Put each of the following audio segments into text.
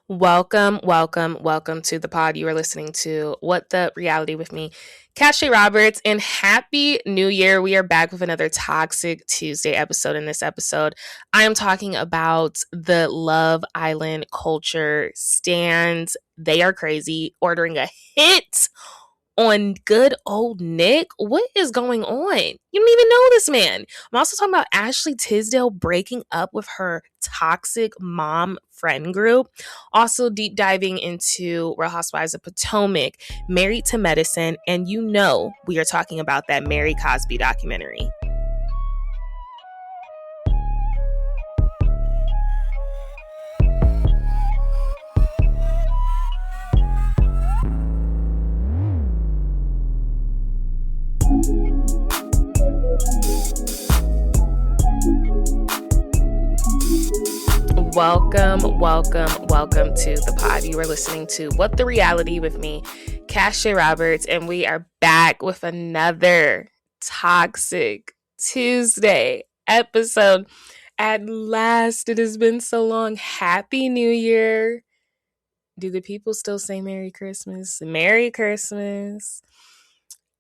Welcome to the pod. You are listening to What the Reality with me, Cashay Roberts, and Happy New Year. We are back with another Toxic Tuesday episode. In this episode, I am talking about the Love Island culture stands. They are crazy, ordering a hit on good old Nick. What is going on? You don't even know this man. I'm also talking about Ashley Tisdale breaking up with her toxic mom friend group. Also deep diving into Real Housewives of Potomac, Married to Medicine, and we are talking about that Mary Cosby documentary. Welcome to the pod. You are listening to What the Reality with me, Cashay Roberts, and we are back with another Toxic Tuesday episode. At last, it has been so long. Happy New Year. Do the people still say Merry Christmas? Merry Christmas.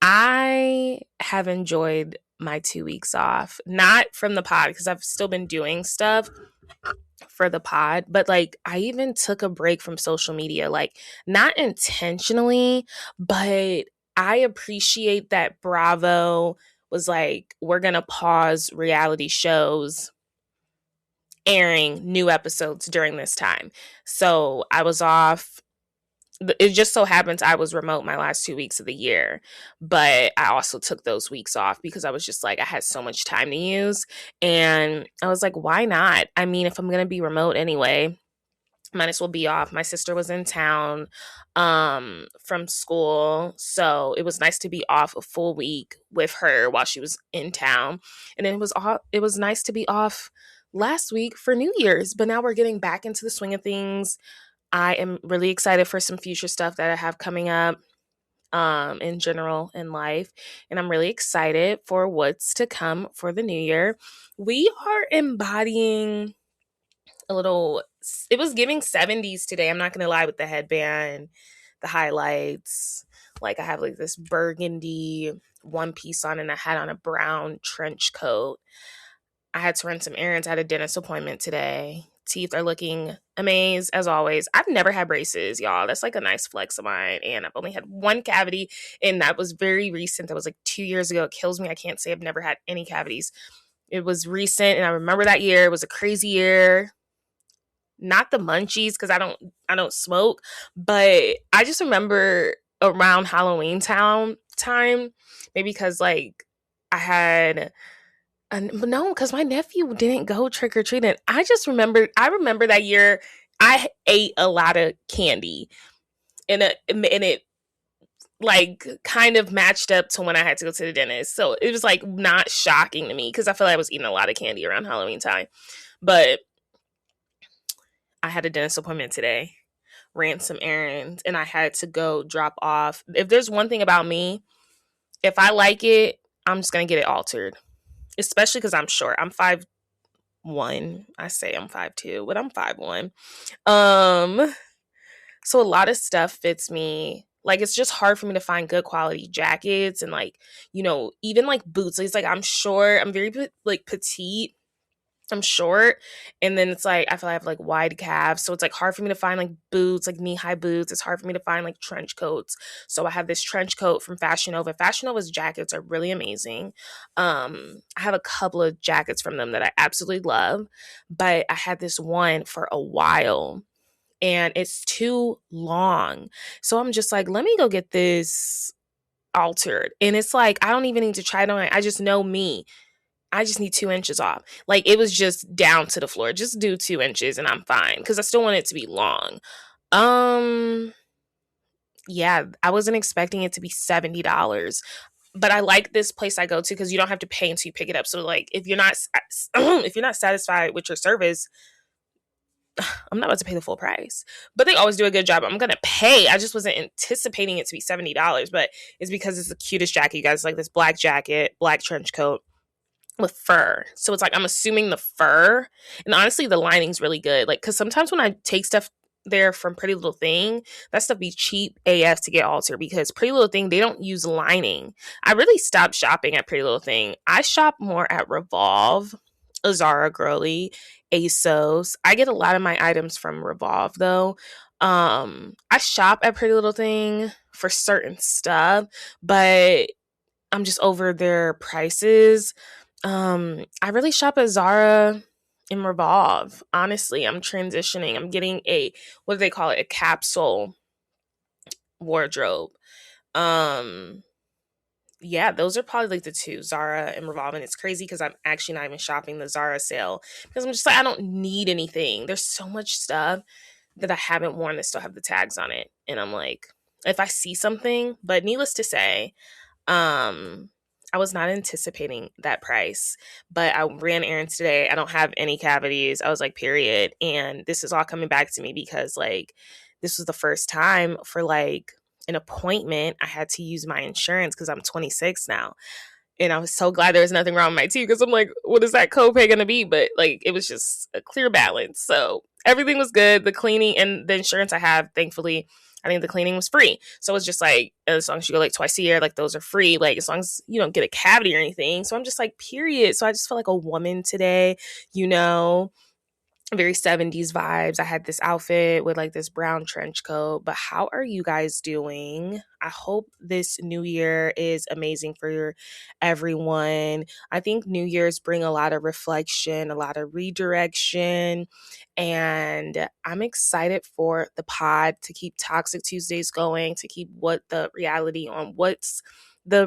I have enjoyed my 2 weeks off, not from the pod because I've still been doing stuff for the pod, but like I even took a break from social media, like not intentionally, but I appreciate that Bravo was like, we're gonna pause reality shows airing new episodes during this time. So I was off. It just so happens I was remote my last 2 weeks of the year, but I also took those weeks off because I was just like, I had so much time to use. And I was like, why not? I mean, if I'm going to be remote anyway, might as well be off. My sister was in town from school, so it was nice to be off a full week with her while she was in town. And then it was nice to be off last week for New Year's, but now we're getting back into the swing of things. I am really excited for some future stuff that I have coming up in general in life. And I'm really excited for what's to come for the new year. We are embodying a little, it was giving 70s today. I'm not going to lie, with the headband, the highlights. Like I have like this burgundy one piece on and I had on a brown trench coat. I had to run some errands. I had a dentist appointment today. Teeth are looking amazing as always. I've never had braces, y'all. That's like a nice flex of mine. And I've only had one cavity, and that was very recent. That was like 2 years ago. It kills me. I can't say I've never had any cavities. It was recent, and I remember that year. It was a crazy year. Not the munchies, because I don't smoke, but I just remember around Halloween time, maybe because like I had. But no, because my nephew didn't go trick or treating. I remember that year I ate a lot of candy, and it like kind of matched up to when I had to go to the dentist. So it was like not shocking to me because I feel like I was eating a lot of candy around Halloween time. But I had a dentist appointment today, ran some errands, and I had to go drop off. If there's one thing about me, if I like it, I'm just gonna get it altered. Especially because I'm short. I'm 5'1". I say I'm 5'2", but I'm 5'1". So a lot of stuff fits me. Like it's just hard for me to find good quality jackets and like, even like boots. It's like I'm short. I'm very like petite. I'm short, and then it's like I feel like I have like wide calves, so it's like hard for me to find like boots, like knee-high boots. It's hard for me to find like trench coats. So I have this trench coat from Fashion Nova. Fashion Nova's jackets are really amazing. I have a couple of jackets from them that I absolutely love, but I had this one for a while and it's too long. So I'm just like, let me go get this altered. And it's like I don't even need to try it on. I just know me. I just need 2 inches off. Like it was just down to the floor. Just do 2 inches and I'm fine. Cause I still want it to be long. Yeah, I wasn't expecting it to be $70. But I like this place I go to because you don't have to pay until you pick it up. So like if you're not if you're not satisfied with your service, I'm not about to pay the full price. But they always do a good job. I'm gonna pay. I just wasn't anticipating it to be $70, but it's because it's the cutest jacket, you guys. Like this black jacket, black trench coat with fur. So it's like I'm assuming the fur, and honestly the lining's really good. Like because sometimes when I take stuff there from Pretty Little Thing, that stuff be cheap AF to get altered because Pretty Little Thing, they don't use lining. I really stopped shopping at Pretty Little Thing. I shop more at Revolve, Zara Girly, ASOS. I get a lot of my items from Revolve though. I shop at Pretty Little Thing for certain stuff, but I'm just over their prices. I really shop at Zara and Revolve. Honestly, I'm transitioning. I'm getting what do they call it? A capsule wardrobe. Yeah, those are probably like the two, Zara and Revolve. And it's crazy because I'm actually not even shopping the Zara sale because I'm just like, I don't need anything. There's so much stuff that I haven't worn that still have the tags on it. And I'm like, if I see something, but needless to say, I was not anticipating that price, but I ran errands today. I don't have any cavities. I was like, period. And this is all coming back to me because like, this was the first time for like an appointment I had to use my insurance because I'm 26 now. And I was so glad there was nothing wrong with my teeth because I'm like, what is that copay going to be? But like, it was just a clear balance. So everything was good. The cleaning and the insurance I have, thankfully, I think the cleaning was free. So it's just like, as long as you go like twice a year, like those are free. Like as long as you don't get a cavity or anything. So I'm just like, period. So I just feel like a woman today, you know, very 70s vibes. I had this outfit with like this brown trench coat. But how are you guys doing? I hope this new year is amazing for everyone. I think New Year's bring a lot of reflection, a lot of redirection, and I'm excited for the pod to keep Toxic Tuesdays going, to keep what's the reality on what the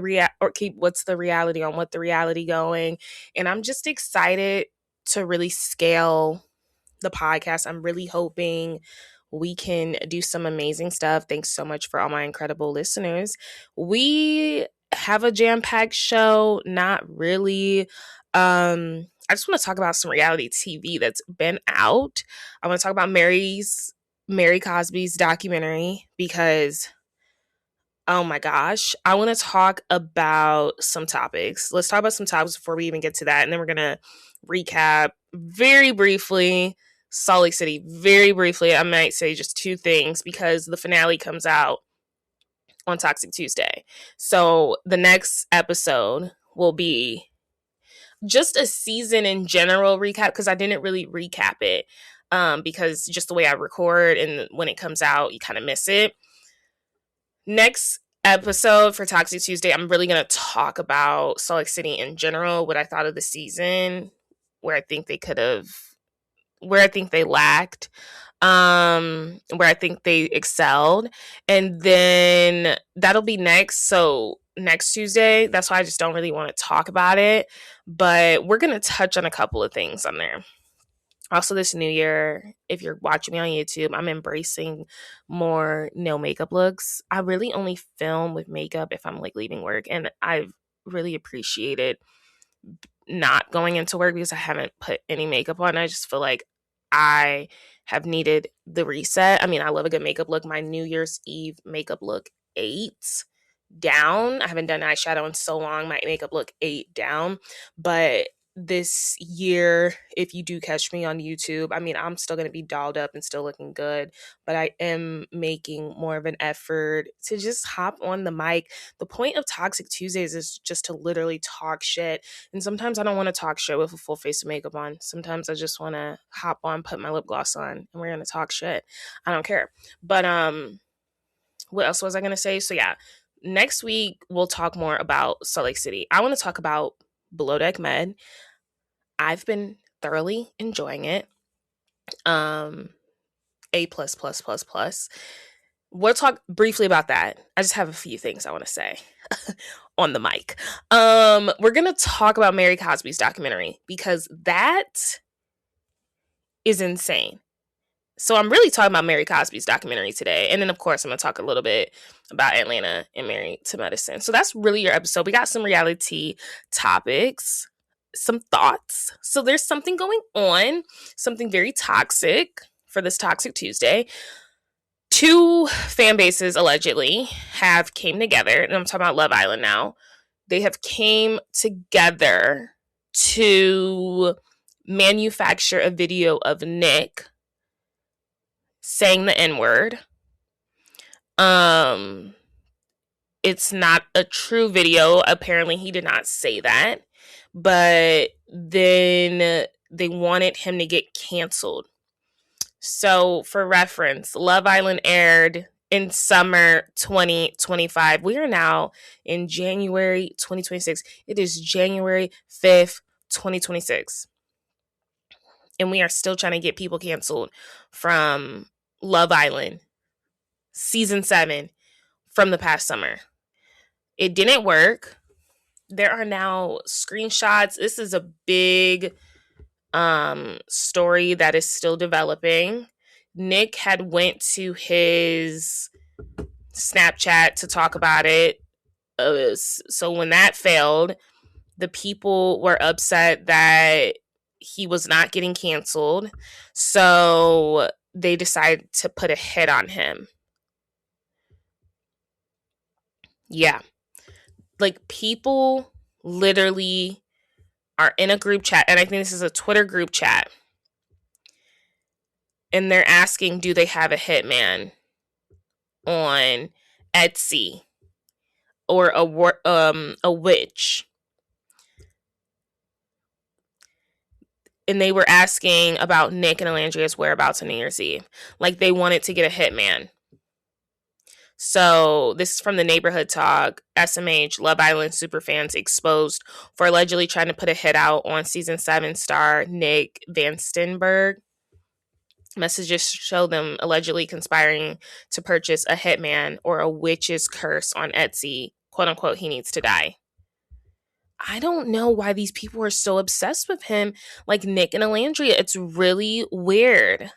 reality going. And I'm just excited to really scale the podcast. I'm really hoping we can do some amazing stuff. Thanks so much for all my incredible listeners. We have a jam-packed show. Not really. I just want to talk about some reality TV that's been out. I want to talk about Mary Cosby's documentary because, oh my gosh, I want to talk about some topics. Let's talk about some topics before we even get to that. And then we're going to recap very briefly Salt Lake City. Very briefly, I might say just two things because the finale comes out on Toxic Tuesday. So the next episode will be just a season in general recap because I didn't really recap it because just the way I record and when it comes out, you kind of miss it. Next episode for Toxic Tuesday, I'm really going to talk about Salt Lake City in general, what I thought of the season, where I think they lacked, where I think they excelled. And then that'll be next. So next Tuesday, that's why I just don't really want to talk about it. But we're going to touch on a couple of things on there. Also, this new year, if you're watching me on YouTube, I'm embracing more no makeup looks. I really only film with makeup if I'm like leaving work. And I've really appreciated not going into work because I haven't put any makeup on. I just feel like I have needed the reset. I mean, I love a good makeup look. My New Year's Eve makeup look 8 down. I haven't done eyeshadow in so long. My makeup look 8 down. But this year, if you do catch me on YouTube, I mean, I'm still going to be dolled up and still looking good, but I am making more of an effort to just hop on the mic. The point of Toxic Tuesdays is just to literally talk shit. And sometimes I don't want to talk shit with a full face of makeup on. Sometimes I just want to hop on, put my lip gloss on, and we're going to talk shit. I don't care. But what else was I going to say? So yeah, next week we'll talk more about Salt Lake City. I want to talk about Below Deck Med. I've been thoroughly enjoying it. A plus plus plus plus. We'll talk briefly about that. I just have a few things I want to say on the mic. We're gonna talk about Mary Cosby's documentary because that is insane. So I'm really talking about Mary Cosby's documentary today. And then, of course, I'm going to talk a little bit about Atlanta and Married2Medicine. So that's really your episode. We got some reality topics, some thoughts. So there's something going on, something very toxic for this Toxic Tuesday. 2 fan bases allegedly have came together, and I'm talking about Love Island now. They have came together to manufacture a video of Nick saying the N-word. It's not a true video. Apparently, he did not say that. But then they wanted him to get canceled. So, for reference, Love Island aired in summer 2025. We are now in January 2026. It is January 5th, 2026. And we are still trying to get people canceled from Love Island season 7 from the past summer. It didn't work. There are now screenshots. This is a big story that is still developing. Nick had went to his Snapchat to talk about it. So when that failed, the people were upset that he was not getting canceled. So they decided to put a hit on him. Yeah. Like, people literally are in a group chat, and I think this is a Twitter group chat, and they're asking, do they have a hitman on Etsy or a witch? And they were asking about Nick and Alandria's whereabouts on New Year's Eve. Like, they wanted to get a hitman. So this is from the Neighborhood Talk. SMH, Love Island superfans exposed for allegedly trying to put a hit out on season 7 star Nick Vanstenberg. Messages show them allegedly conspiring to purchase a hitman or a witch's curse on Etsy. Quote unquote, he needs to die. I don't know why these people are so obsessed with him, like Nick and Alandria. It's really weird.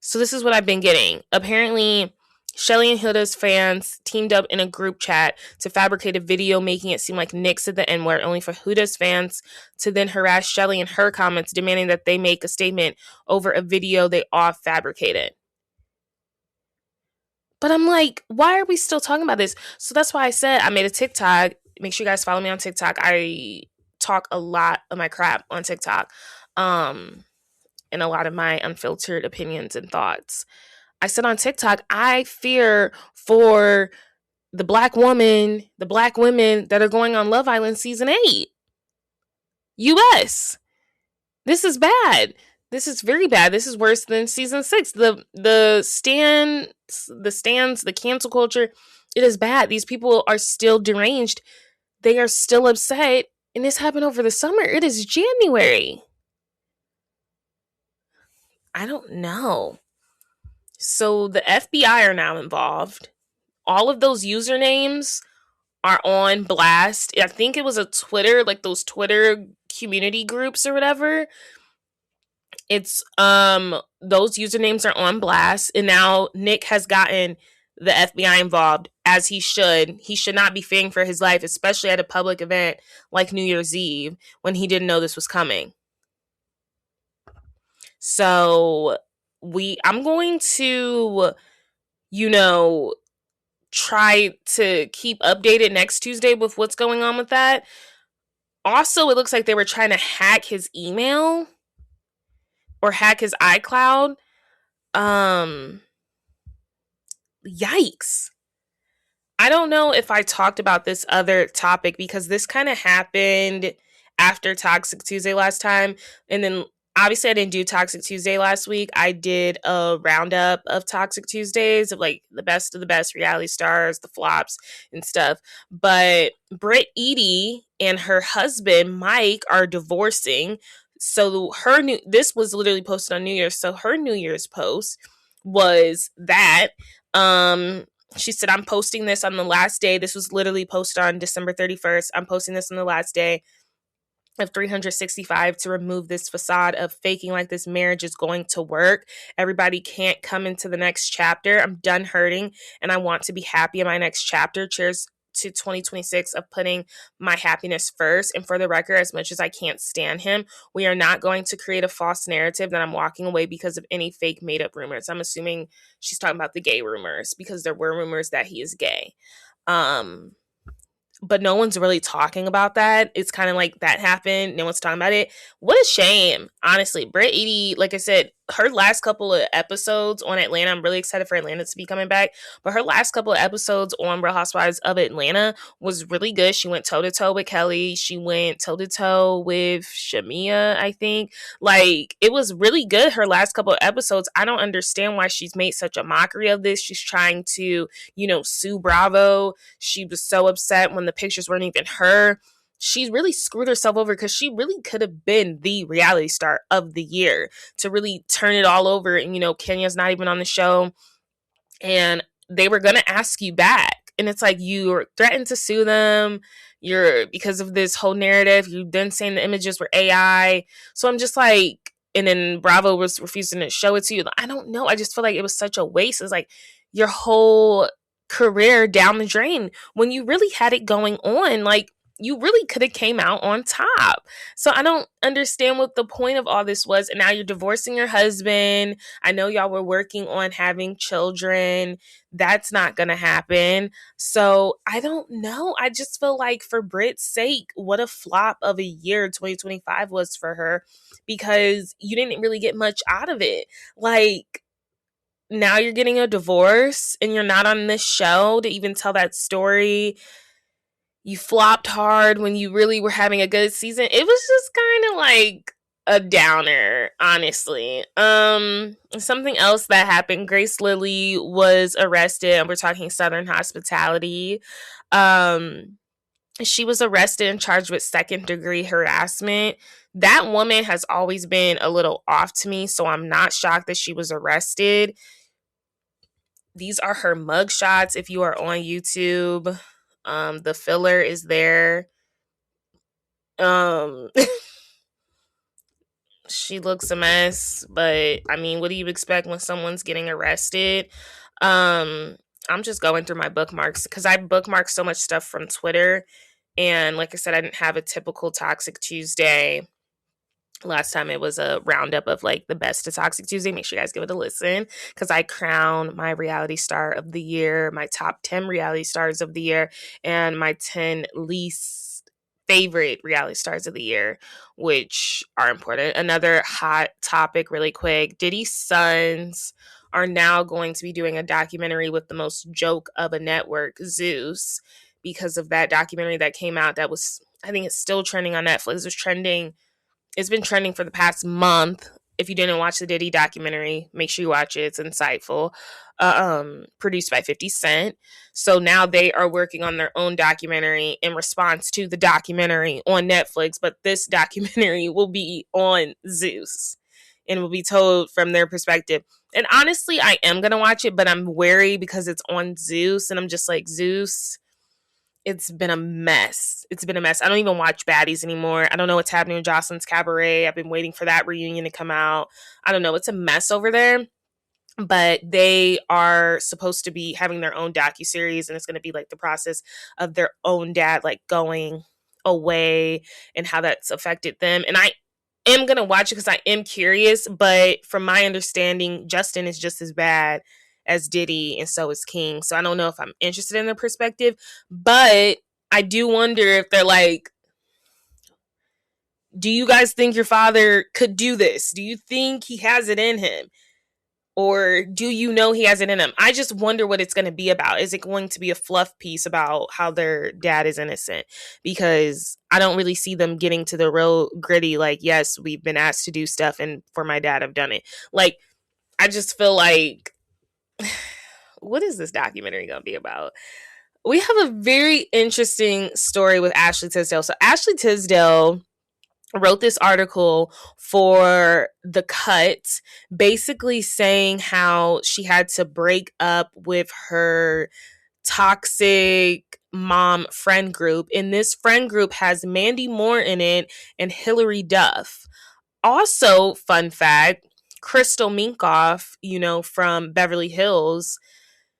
So this is what I've been getting. Apparently, Shelly and Hilda's fans teamed up in a group chat to fabricate a video making it seem like Nick said the N-word, only for Huda's fans to then harass Shelly in her comments, demanding that they make a statement over a video they all fabricated. But I'm like, why are we still talking about this? So that's why I said I made a TikTok. Make sure you guys follow me on TikTok. I talk a lot of my crap on TikTok. And a lot of my unfiltered opinions and thoughts. I said on TikTok, I fear for the black women that are going on Love Island season 8. US. This is bad. This is very bad. This is worse than season 6. The stands, the cancel culture, it is bad. These people are still deranged. They are still upset. And this happened over the summer. It is January. I don't know. So the FBI are now involved. All of those usernames are on blast. I think it was a Twitter, like those Twitter community groups or whatever. It's those usernames are on blast, and now Nick has gotten the FBI involved, as he should. He should not be fearing for his life, especially at a public event like New Year's Eve when he didn't know this was coming. So I'm going to, try to keep updated next Tuesday with what's going on with that. Also, it looks like they were trying to hack his email or hack his iCloud. Yikes. I don't know if I talked about this other topic because this kind of happened after Toxic Tuesday last time. And then obviously I didn't do Toxic Tuesday last week. I did a roundup of Toxic Tuesdays of like the best of the best reality stars, the flops and stuff. But Britt Edie and her husband, Mike, are divorcing. So this was literally posted on New Year's. So her New Year's post was that, she said, I'm posting this on the last day. This was literally posted on December 31st. I'm posting this on the last day of 365 to remove this facade of faking like this marriage is going to work. Everybody can't come into the next chapter. I'm done hurting and I want to be happy in my next chapter. Cheers to 2026 of putting my happiness first. And for the record, as much as I can't stand him, we are not going to create a false narrative that I'm walking away because of any fake made up rumors. I'm assuming she's talking about the gay rumors because there were rumors that he is gay. But no one's really talking about that. It's kind of like that happened. No one's talking about it. What a shame. Honestly, Britt Edie, like I said, her last couple of episodes on Atlanta, I'm really excited for Atlanta to be coming back, but her last couple of episodes on Real Housewives of Atlanta was really good. She went toe-to-toe with Kelly. She went toe-to-toe with Shamia, I think. Like, it was really good, her last couple of episodes. I don't understand why she's made such a mockery of this. She's trying to, sue Bravo. She was so upset when the pictures weren't even her. She really screwed herself over because she really could have been the reality star of the year to really turn it all over. And, Kenya's not even on the show. And they were going to ask you back. And it's like, you threatened to sue them. Because of this whole narrative, you've then saying the images were AI. So I'm just like, and then Bravo was refusing to show it to you. I don't know. I just feel like it was such a waste. It's like your whole career down the drain when you really had it going on. Like, you really could have came out on top. So I don't understand what the point of all this was. And now you're divorcing your husband. I know y'all were working on having children. That's not going to happen. So I don't know. I just feel like for Brit's sake, what a flop of a year 2025 was for her, because you didn't really get much out of it. Like, now you're getting a divorce and you're not on this show to even tell that story. You flopped hard when you really were having a good season. It was just kind of like a downer, honestly. Something else that happened, Grace Lilly was arrested, and we're talking Southern Hospitality. She was arrested and charged with second-degree harassment. That woman has always been a little off to me, so I'm not shocked that she was arrested. These are her mugshots if you are on YouTube. The filler is there. She looks a mess, but I mean, what do you expect when someone's getting arrested? I'm just going through my bookmarks because I bookmarked so much stuff from Twitter. And like I said, I didn't have a typical Toxic Tuesday. Last time it was a roundup of like the best of Toxic Tuesday. Make sure you guys give it a listen because I crown my reality star of the year, my top 10 reality stars of the year, and my 10 least favorite reality stars of the year, which are important. Another hot topic really quick. Diddy's sons are now going to be doing a documentary with the most joke of a network, Zeus, because of that documentary that came out that was, I think it's still trending on Netflix. It's been trending for the past month. If you didn't watch the Diddy documentary, make sure you watch it. It's insightful. Produced by 50 Cent. So now they are working on their own documentary in response to the documentary on Netflix. But this documentary will be on Zeus and will be told from their perspective. And honestly, I am going to watch it, but I'm wary because it's on Zeus. And I'm just like, Zeus, it's been a mess. It's been a mess. I don't even watch Baddies anymore. I don't know what's happening with Jocelyn's Cabaret. I've been waiting for that reunion to come out. I don't know. It's a mess over there. But they are supposed to be having their own docu-series, and it's going to be like the process of their own dad like going away and how that's affected them. And I am going to watch it because I am curious. But from my understanding, Justin is just as bad as Diddy, and so is King. So I don't know if I'm interested in their perspective, but I do wonder if they're like, do you guys think your father could do this? Do you think he has it in him? Or do you know he has it in him? I just wonder what it's going to be about. Is it going to be a fluff piece about how their dad is innocent? Because I don't really see them getting to the real gritty, like, yes, we've been asked to do stuff, and for my dad, I've done it. Like, I just feel like, what is this documentary going to be about? We have a very interesting story with Ashley Tisdale. So Ashley Tisdale wrote this article for The Cut, basically saying how she had to break up with her toxic mom friend group. And this friend group has Mandy Moore in it and Hilary Duff. Also, fun fact, Crystal Minkoff, from Beverly Hills,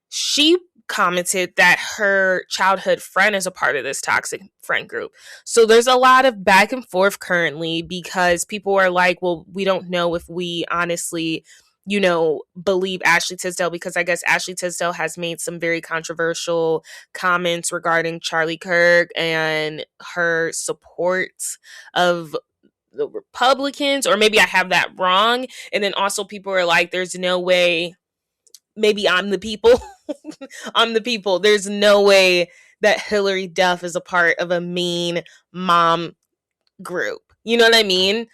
she commented that her childhood friend is a part of this toxic friend group. So there's a lot of back and forth currently because people are like, well, we don't know if we honestly, believe Ashley Tisdale, because I guess Ashley Tisdale has made some very controversial comments regarding Charlie Kirk and her support of the Republicans, or maybe I have that wrong. And then also people are like, there's no way, maybe I'm the people. I'm the people. There's no way that Hilary Duff is a part of a mean mom group. You know what I mean?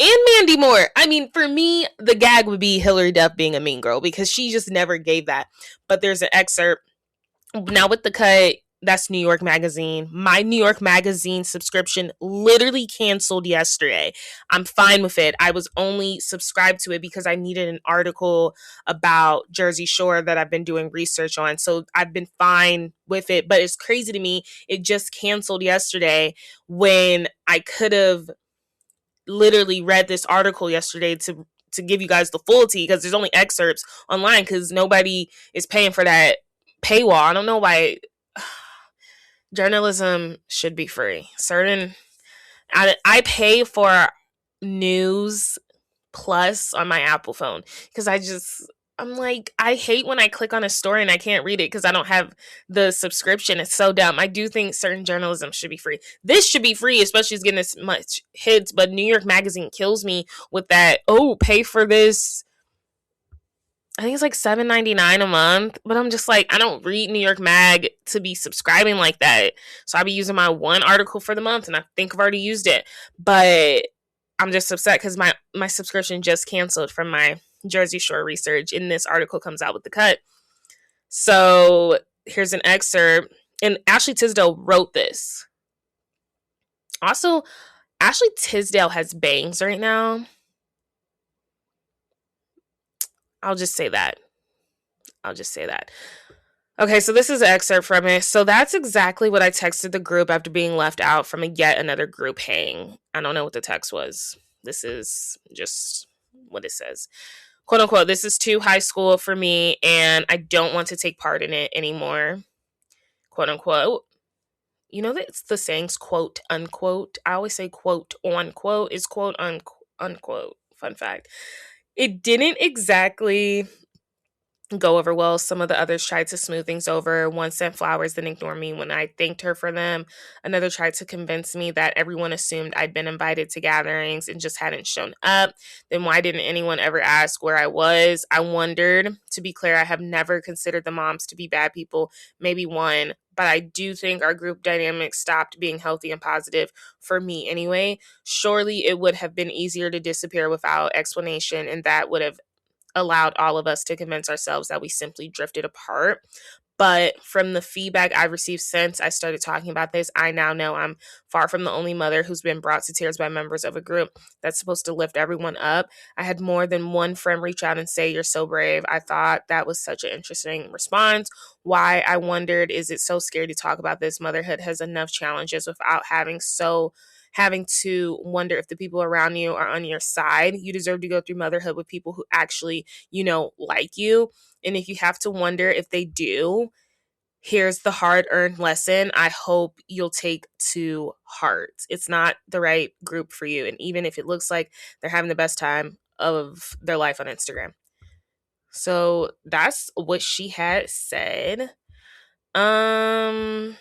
And Mandy Moore. I mean, for me, the gag would be Hilary Duff being a mean girl because she just never gave that. But there's an excerpt now with the cut. That's New York Magazine. My New York Magazine subscription literally canceled yesterday. I'm fine with it. I was only subscribed to it because I needed an article about Jersey Shore that I've been doing research on. So I've been fine with it. But it's crazy to me. It just canceled yesterday when I could have literally read this article yesterday to give you guys the full tea, because there's only excerpts online because nobody is paying for that paywall. I don't know why. Journalism should be free. I pay for News Plus on my Apple phone because I'm like, I hate when I click on a story and I can't read it because I don't have the subscription. It's so dumb. I do think certain journalism should be free. This should be free, especially it's getting this much hits. But New York Magazine kills me with that. Oh, pay for this. I think it's like $7.99 a month, but I'm just like, I don't read New York Mag to be subscribing like that. So I'll be using my one article for the month, and I think I've already used it. But I'm just upset because my subscription just canceled from my Jersey Shore research, and this article comes out with the cut. So here's an excerpt, and Ashley Tisdale wrote this. Also, Ashley Tisdale has bangs right now. I'll just say that. Okay, so this is an excerpt from it. So that's exactly what I texted the group after being left out from a yet another group hang. I don't know what the text was. This is just what it says. Quote unquote, this is too high school for me and I don't want to take part in it anymore. Quote unquote. You know that it's the sayings quote unquote. I always say quote unquote. It's quote unquote. Fun fact. It didn't exactly go over well. Some of the others tried to smooth things over. One sent flowers, then ignored me when I thanked her for them. Another tried to convince me that everyone assumed I'd been invited to gatherings and just hadn't shown up. Then why didn't anyone ever ask where I was? I wondered. To be clear, I have never considered the moms to be bad people, maybe one, but I do think our group dynamic stopped being healthy and positive for me anyway. Surely it would have been easier to disappear without explanation, and that would have allowed all of us to convince ourselves that we simply drifted apart. But from the feedback I've received since I started talking about this, I now know I'm far from the only mother who's been brought to tears by members of a group that's supposed to lift everyone up. I had more than one friend reach out and say, "You're so brave." I thought that was such an interesting response. Why, I wondered, is it so scary to talk about this? Motherhood has enough challenges without having to wonder if the people around you are on your side. You deserve to go through motherhood with people who actually, like you. And if you have to wonder if they do, here's the hard-earned lesson I hope you'll take to heart. It's not the right group for you. And even if it looks like they're having the best time of their life on Instagram. So that's what she had said. I'm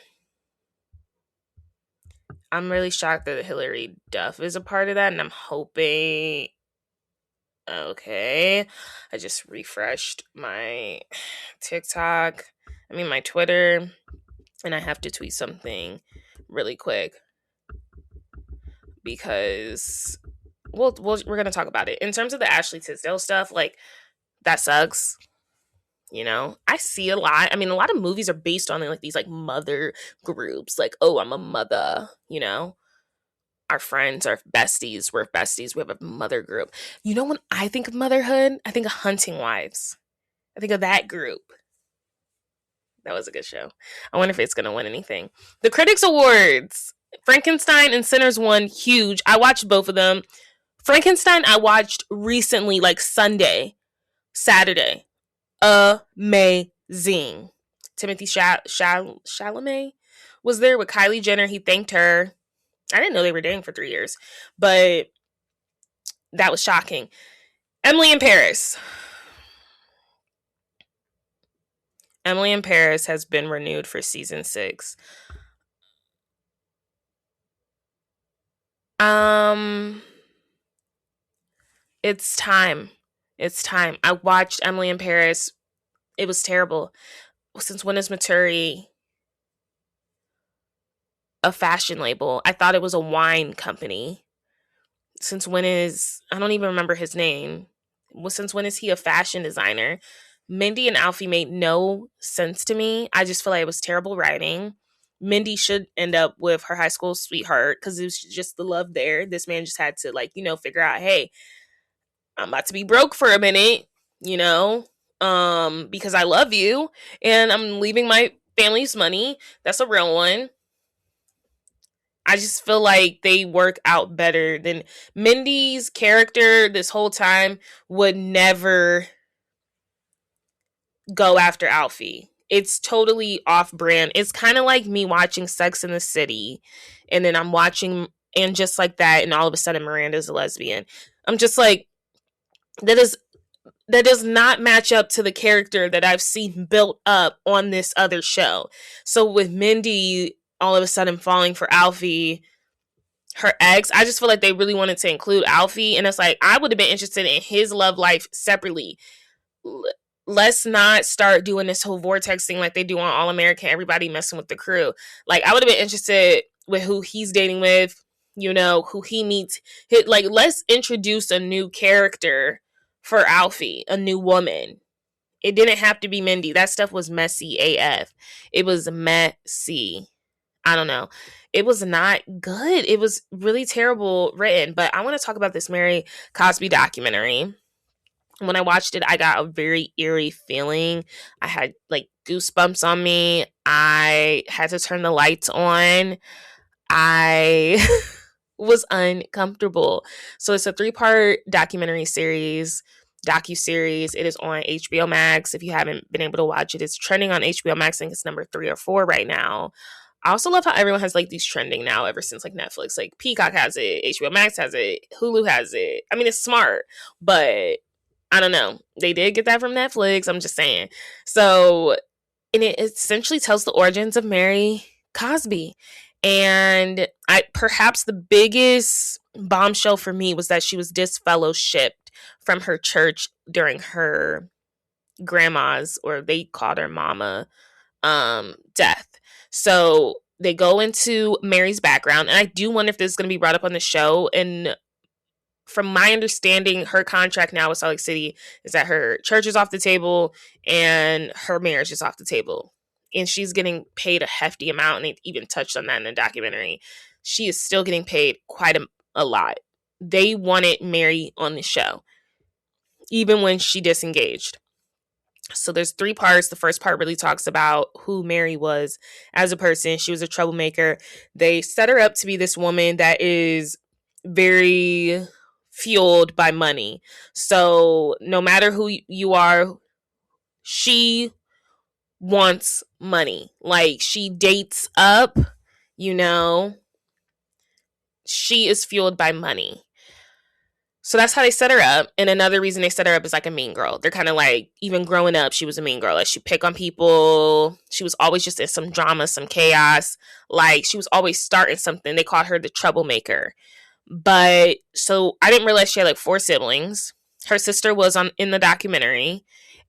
really shocked that Hilary Duff is a part of that, and I'm hoping... Okay. I just refreshed my my Twitter, and I have to tweet something really quick because we're going to talk about it. In terms of the Ashley Tisdale stuff, like, that sucks. I see a lot. I mean, a lot of movies are based on like these like mother groups. Like, oh, I'm a mother, Our friends are besties. We're besties. We have a mother group. When I think of motherhood, I think of Hunting Wives. I think of that group. That was a good show. I wonder if it's going to win anything. The Critics Awards. Frankenstein and Sinners won huge. I watched both of them. Frankenstein I watched recently, like Saturday. Amazing. Timothy Chalamet was there with Kylie Jenner. He thanked her. I didn't know they were dating for 3 years, but that was shocking. Emily in Paris. Emily in Paris has been renewed for season 6. It's time. It's time. I watched Emily in Paris. It was terrible. Since when is Maturi a fashion label? I thought it was a wine company. Since when is, I don't even remember his name. Well, since when is he a fashion designer? Mindy and Alfie made no sense to me. I just feel like it was terrible writing. Mindy should end up with her high school sweetheart because it was just the love there. This man just had to, like, figure out, hey, I'm about to be broke for a minute, because I love you and I'm leaving my family's money. That's a real one. I just feel like they work out better than Mindy's character this whole time would never go after Alfie. It's totally off brand. It's kind of like me watching Sex in the City and then I'm watching and just like that and all of a sudden Miranda's a lesbian. I'm just like, that does not match up to the character that I've seen built up on this other show. So with Mindy all of a sudden falling for Alfie, her ex, I just feel like they really wanted to include Alfie. And it's like, I would have been interested in his love life separately. Let's not start doing this whole vortex thing like they do on All American, everybody messing with the crew. Like, I would have been interested with who he's dating with, who he meets. Like, let's introduce a new character for Alfie, a new woman. It didn't have to be Mindy. That stuff was messy AF. It was messy. I don't know. It was not good. It was really terrible written. But I want to talk about this Mary Cosby documentary. When I watched it, I got a very eerie feeling. I had like goosebumps on me. I had to turn the lights on. I was uncomfortable. So it's a 3-part docu-series. It is on HBO Max. If you haven't been able to watch it, it's trending on HBO Max. I think it's number 3 or 4 right now. I also love how everyone has like these trending now ever since like Netflix. Like Peacock has it, HBO Max has it, Hulu has it. I mean, it's smart, but I don't know. They did get that from Netflix. I'm just saying. So, and it essentially tells the origins of Mary Cosby. And perhaps the biggest bombshell for me was that she was disfellowshipped from her church during her grandma's, or they called her mama, death. So they go into Mary's background, and I do wonder if this is going to be brought up on the show. And from my understanding, her contract now with Salt Lake City is that her church is off the table and her marriage is off the table. And she's getting paid a hefty amount, and they even touched on that in the documentary. She is still getting paid quite a lot. They wanted Mary on the show, even when she disengaged. So there's 3 parts. The first part really talks about who Mary was as a person. She was a troublemaker. They set her up to be this woman that is very fueled by money. So no matter who you are, she wants money. Like, she dates up, she is fueled by money. So that's how they set her up. And another reason they set her up is like a mean girl. They're kind of like, even growing up, she was a mean girl. Like, she pick on people. She was always just in some drama, some chaos. Like, she was always starting something. They called her the troublemaker. But so I didn't realize she had like 4 siblings. Her sister was in the documentary.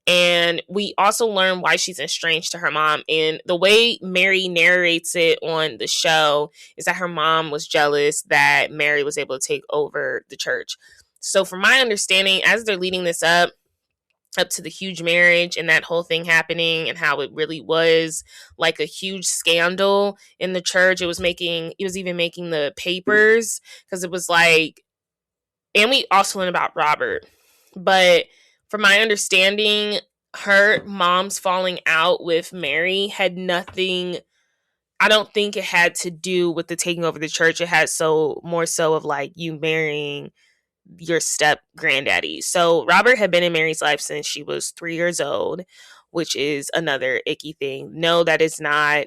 And we also learn why she's estranged to her mom. And the way Mary narrates it on the show is that her mom was jealous that Mary was able to take over the church. So from my understanding, as they're leading this up to the huge marriage and that whole thing happening and how it really was like a huge scandal in the church, it was even making the papers, because it was like, and we also learn about Robert. But from my understanding, her mom's falling out with Mary had nothing, I don't think it had to do with the taking over the church. It had more so of like you marrying your step granddaddy. So Robert had been in Mary's life since she was 3 years old, which is another icky thing. No, that is not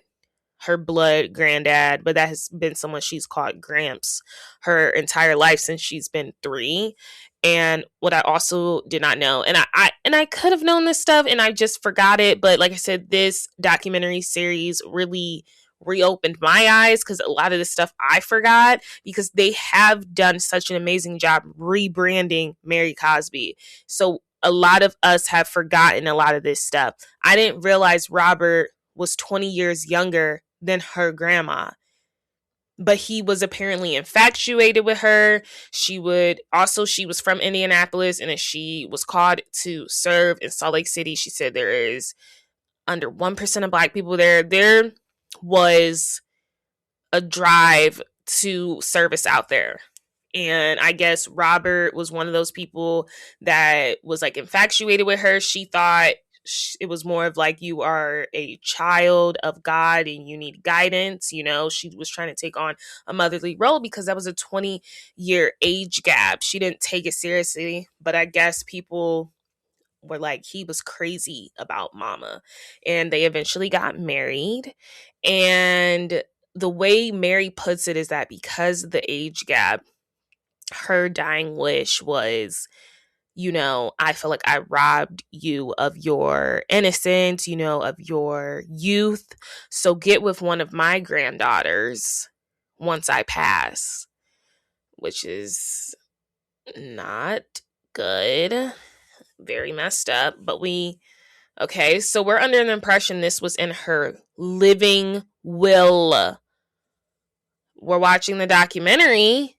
her blood granddad, but that has been someone she's called Gramps her entire life since she's been 3. And what I also did not know, and I could have known this stuff and I just forgot it, but like I said, this documentary series really reopened my eyes, because a lot of this stuff I forgot, because they have done such an amazing job rebranding Mary Cosby. So a lot of us have forgotten a lot of this stuff. I didn't realize Robert was 20 years younger than her grandma, but he was apparently infatuated with her. She was from Indianapolis, and she was called to serve in Salt Lake City. She said there is under 1% of Black people there. There was a drive to service out there. And I guess Robert was one of those people that was like infatuated with her. She thought it was more of like, you are a child of God and you need guidance. You know, she was trying to take on a motherly role because that was a 20-year age gap. She didn't take it seriously, but I guess people were like, he was crazy about mama. And they eventually got married. And the way Mary puts it is that because of the age gap, her dying wish was, you know, I feel like I robbed you of your innocence, you know, of your youth. So get with one of my granddaughters once I pass, which is not good. Very messed up. But okay, so we're under the impression this was in her living will. We're watching the documentary.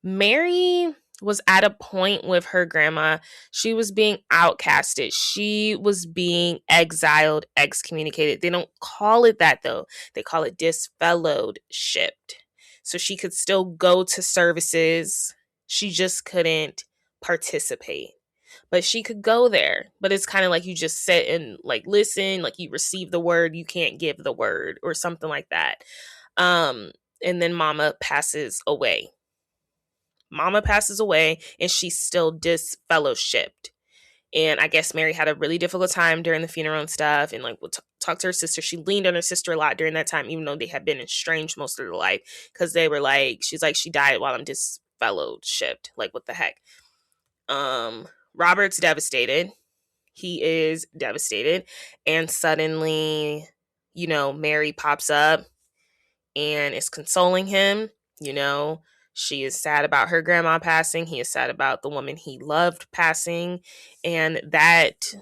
Mary was at a point with her grandma. She was being outcasted. She was being exiled, excommunicated. They don't call it that, though. They call it disfellowshipped. So she could still go to services. She just couldn't participate. But she could go there. But it's kind of like you just sit and like listen, like you receive the word, you can't give the word, or something like that. And then Mama passes away. Mama passes away, and she's still disfellowshipped. And I guess Mary had a really difficult time during the funeral and stuff, and like would talk to her sister. She leaned on her sister a lot during that time, even though they had been estranged most of their life, because they were like, she's like, she died while I'm disfellowshipped. Like, what the heck? Robert's devastated. He is devastated. And suddenly, you know, Mary pops up and is consoling him. You know, she is sad about her grandma passing. He is sad about the woman he loved passing. And that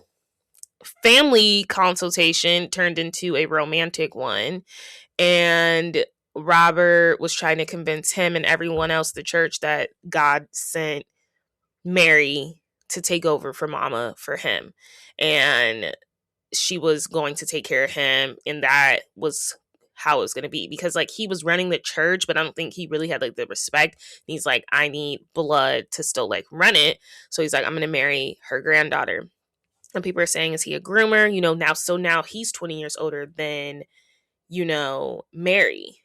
family consultation turned into a romantic one. And Robert was trying to convince him and everyone else, the church, that God sent Mary to take over for Mama for him. And she was going to take care of him. And that was how it was going to be, because like he was running the church, but I don't think he really had like the respect. And he's like, I need blood to still like run it. So he's like, I'm going to marry her granddaughter. And people are saying, is he a groomer? You know, now he's 20 years older than, you know, Mary.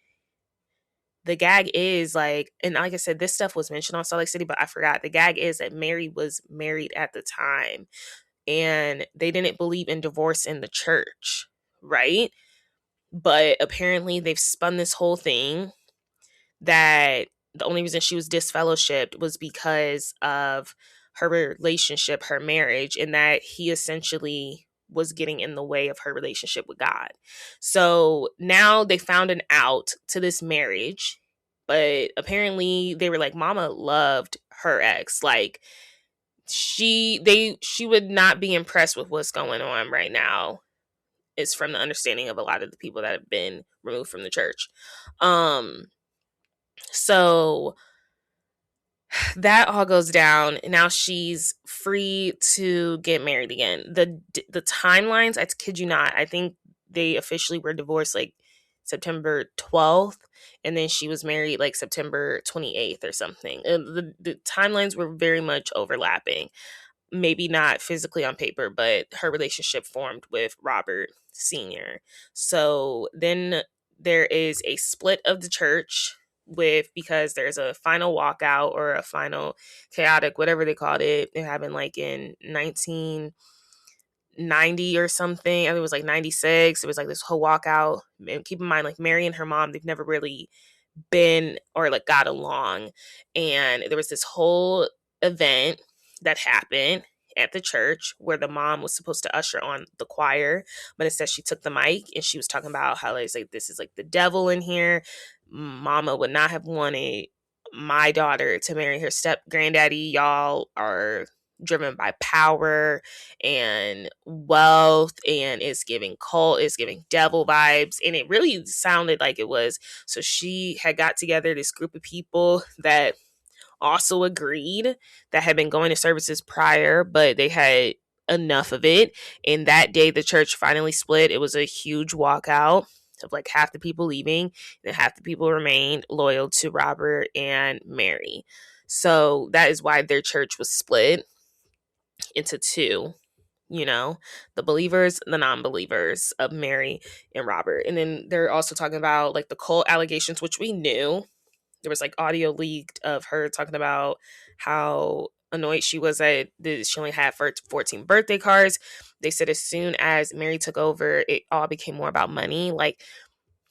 The gag is like, and like I said, this stuff was mentioned on Salt Lake City, but I forgot. The gag is that Mary was married at the time, and they didn't believe in divorce in the church, right? But apparently they've spun this whole thing that the only reason she was disfellowshipped was because of her relationship, her marriage, and that he essentially was getting in the way of her relationship with God. So now they found an out to this marriage, but apparently they were like, Mama loved her ex. Like she would not be impressed with what's going on right now, is from the understanding of a lot of the people that have been removed from the church. So that all goes down. Now she's free to get married again. The timelines, I kid you not, I think they officially were divorced like September 12th, and then she was married like September 28th or something. The timelines were very much overlapping. Maybe not physically on paper, but her relationship formed with Robert Sr. So then there is a split of the church because there's a final walkout or a final chaotic, whatever they called it. It happened like in 1990 or something. I think it was like 96. It was like this whole walkout. And keep in mind, like Mary and her mom, they've never really been or like got along. And there was this whole event that happened. at the church where the mom was supposed to usher on the choir, but instead she took the mic and she was talking about how it's like, this is like the devil in here. Mama would not have wanted my daughter to marry her step granddaddy. Y'all are driven by power and wealth, and it's giving cult, it's giving devil vibes. And it really sounded like it was. So she had got together this group of people that also agreed, that had been going to services prior, but they had enough of it. And that day the church finally split. It was a huge walkout of like half the people leaving and half the people remained loyal to Robert and Mary. So that is why their church was split into two, the believers, the non-believers of Mary and Robert. And then they're also talking about like the cult allegations, which we knew. There was like audio leaked of her talking about how annoyed she was that she only had 14 birthday cards. They said as soon as Mary took over, it all became more about money. Like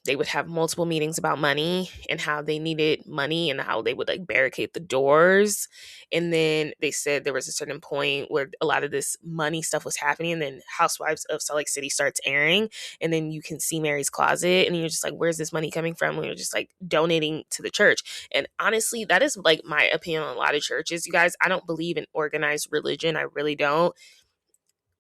they would have multiple meetings about money and how they needed money and how they would like barricade the doors. And then they said there was a certain point where a lot of this money stuff was happening, and then Housewives of Salt Lake City starts airing, and then you can see Mary's closet and you're just like, where's this money coming from? And you're just like donating to the church. And honestly, that is like my opinion on a lot of churches. You guys, I don't believe in organized religion. I really don't,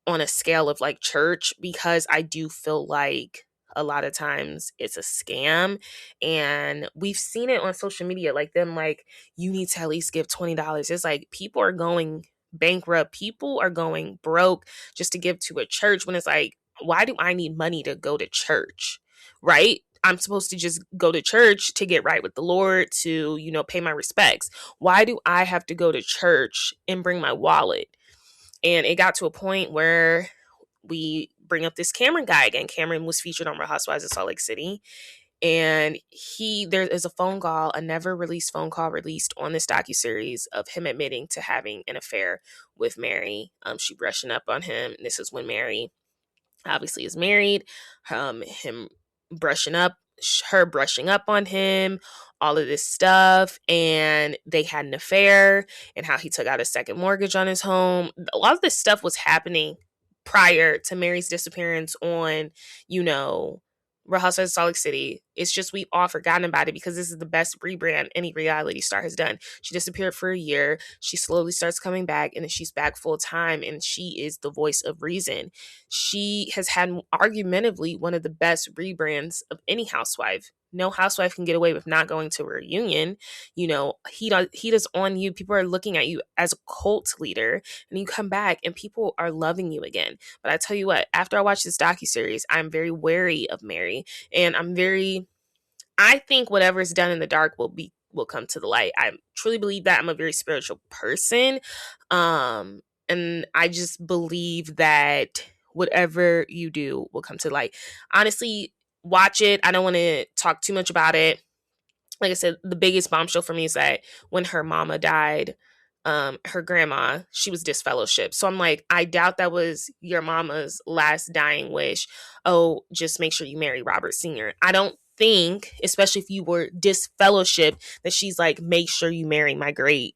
on a scale of like church, because I do feel like a lot of times it's a scam. And we've seen it on social media, like them like, you need to at least give $20. It's like people are going bankrupt, people are going broke just to give to a church, when it's like, why do I need money to go to church? Right? I'm supposed to just go to church to get right with the Lord, to, pay my respects. Why do I have to go to church and bring my wallet? And it got to a point where we bring up this Cameron guy again. Cameron was featured on Real Housewives of Salt Lake City. And there is a phone call, a never released phone call released on this docuseries of him admitting to having an affair with Mary. She brushing up on him. This is when Mary obviously is married. Him brushing up, her brushing up on him, all of this stuff. And they had an affair, and how he took out a second mortgage on his home. A lot of this stuff was happening prior to Mary's disappearance on, Real Housewives of Salt Lake City. It's just we've all forgotten about it because this is the best rebrand any reality star has done. She disappeared for a year. She slowly starts coming back, and then she's back full time, and she is the voice of reason. She has had argumentatively one of the best rebrands of any housewife. No housewife can get away with not going to a reunion. He does on you. People are looking at you as a cult leader, and you come back and people are loving you again. But I tell you what, after I watch this docuseries, I'm very wary of Mary, and I think whatever is done in the dark will come to the light. I truly believe that. I'm a very spiritual person. And I just believe that whatever you do will come to light. Honestly, watch it. I don't want to talk too much about it. Like I said, the biggest bombshell for me is that when her mama died, her grandma, she was disfellowshipped. So I'm like, I doubt that was your mama's last dying wish. Oh, just make sure you marry Robert Sr. I don't think, especially if you were disfellowshipped, that she's like, make sure you marry my granddaughter.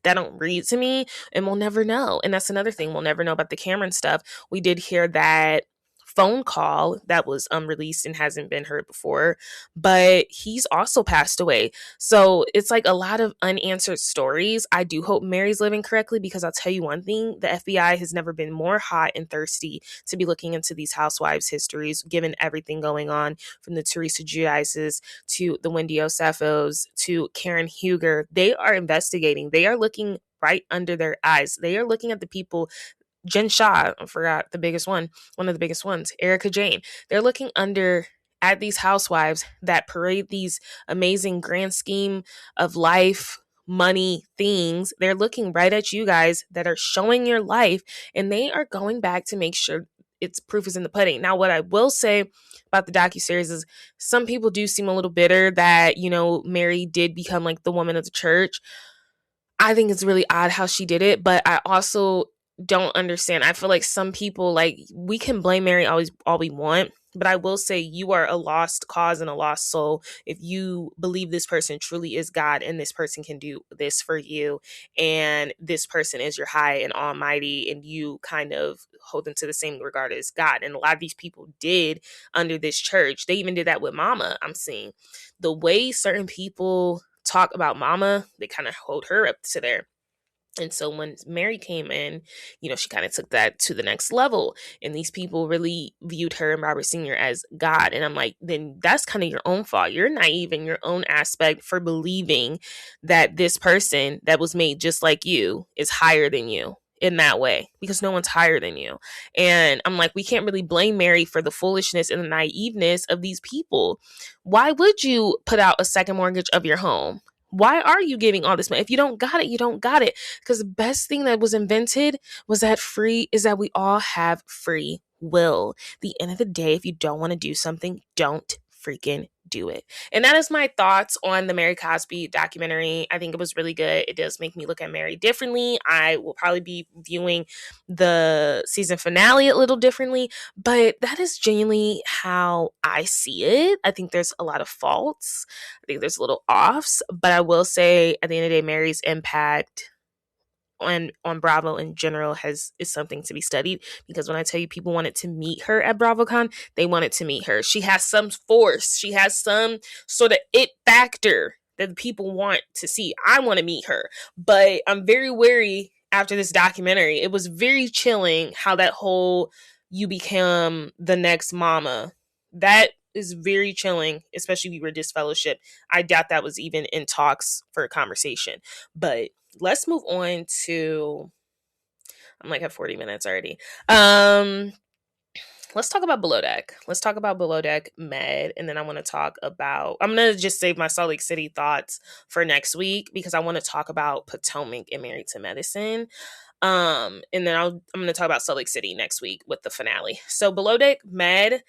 That don't read to me, and we'll never know. And that's another thing. We'll never know about the Cameron stuff. We did hear that phone call that was unreleased and hasn't been heard before, but he's also passed away. So it's like a lot of unanswered stories. I do hope Mary's living correctly, because I'll tell you one thing, the FBI has never been more hot and thirsty to be looking into these housewives' histories, given everything going on, from the Teresa Giudices to the Wendy Osefos to Karen Huger. They are investigating. They are looking right under their eyes. They are looking at the people. Jen Shah, I forgot one of the biggest ones, Erica Jane. They're looking at these housewives that parade these amazing grand scheme of life, money things. They're looking right at you guys that are showing your life, and they are going back to make sure its proof is in the pudding. Now, what I will say about the docuseries is some people do seem a little bitter that, Mary did become like the woman of the church. I think it's really odd how she did it, but I also don't understand. I feel like some people, like, we can blame Mary all we want, But I will say you are a lost cause and a lost soul if you believe this person truly is God and this person can do this for you and this person is your high and almighty and you kind of hold them to the same regard as God. And a lot of these people did under this church. They even did that with Mama, I'm seeing. The way certain people talk about Mama, they kind of hold her up to there. And so when Mary came in, she kind of took that to the next level. And these people really viewed her and Robert Sr. as God. And I'm like, then that's kind of your own fault. You're naive in your own aspect for believing that this person that was made just like you is higher than you in that way, because no one's higher than you. And I'm like, we can't really blame Mary for the foolishness and the naiveness of these people. Why would you put out a second mortgage of your home? Why are you giving all this money? If you don't got it, you don't got it. Because the best thing that was invented was that we all have free will. At the end of the day, if you don't want to do something, don't freaking do it. And that is my thoughts on the Mary Cosby documentary. I think it was really good. It does make me look at Mary differently. I will probably be viewing the season finale a little differently, but that is genuinely how I see it. I think there's a lot of faults. I think there's little offs, but I will say at the end of the day, Mary's impact on Bravo in general is something to be studied, because when I tell you people wanted to meet her at BravoCon, they wanted to meet her. She has some force. She has some sort of it factor that the people want to see. I want to meet her, but I'm very wary after this documentary. It was very chilling how that whole you become the next mama. That is very chilling, especially if you were disfellowship. I doubt that was even in talks for a conversation, but let's move on to, I'm like at 40 minutes already. Let's talk about Below Deck. Let's talk about Below Deck Med. And then I'm going to just save my Salt Lake City thoughts for next week, because I want to talk about Potomac and Married to Medicine. And then I'm going to talk about Salt Lake City next week with the finale. So Below Deck Med,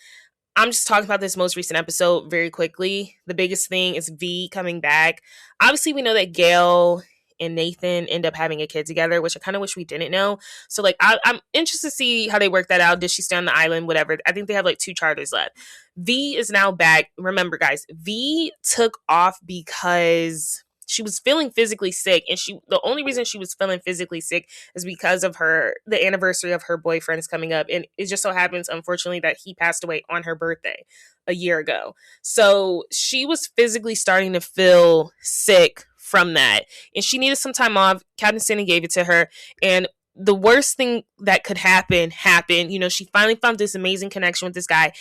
I'm just talking about this most recent episode very quickly. The biggest thing is V coming back. Obviously, we know that Gail and Nathan end up having a kid together, which I kind of wish we didn't know. So, I'm interested to see how they work that out. Did she stay on the island? Whatever. I think they have 2 charters left. V is now back. Remember, guys, V took off because she was feeling physically sick, and the only reason she was feeling physically sick is because of the anniversary of her boyfriend is coming up, and it just so happens, unfortunately, that he passed away on her birthday a year ago. So she was physically starting to feel sick from that, and she needed some time off. Captain Sandy gave it to her, and the worst thing that could happen happened. She finally found this amazing connection with this guy.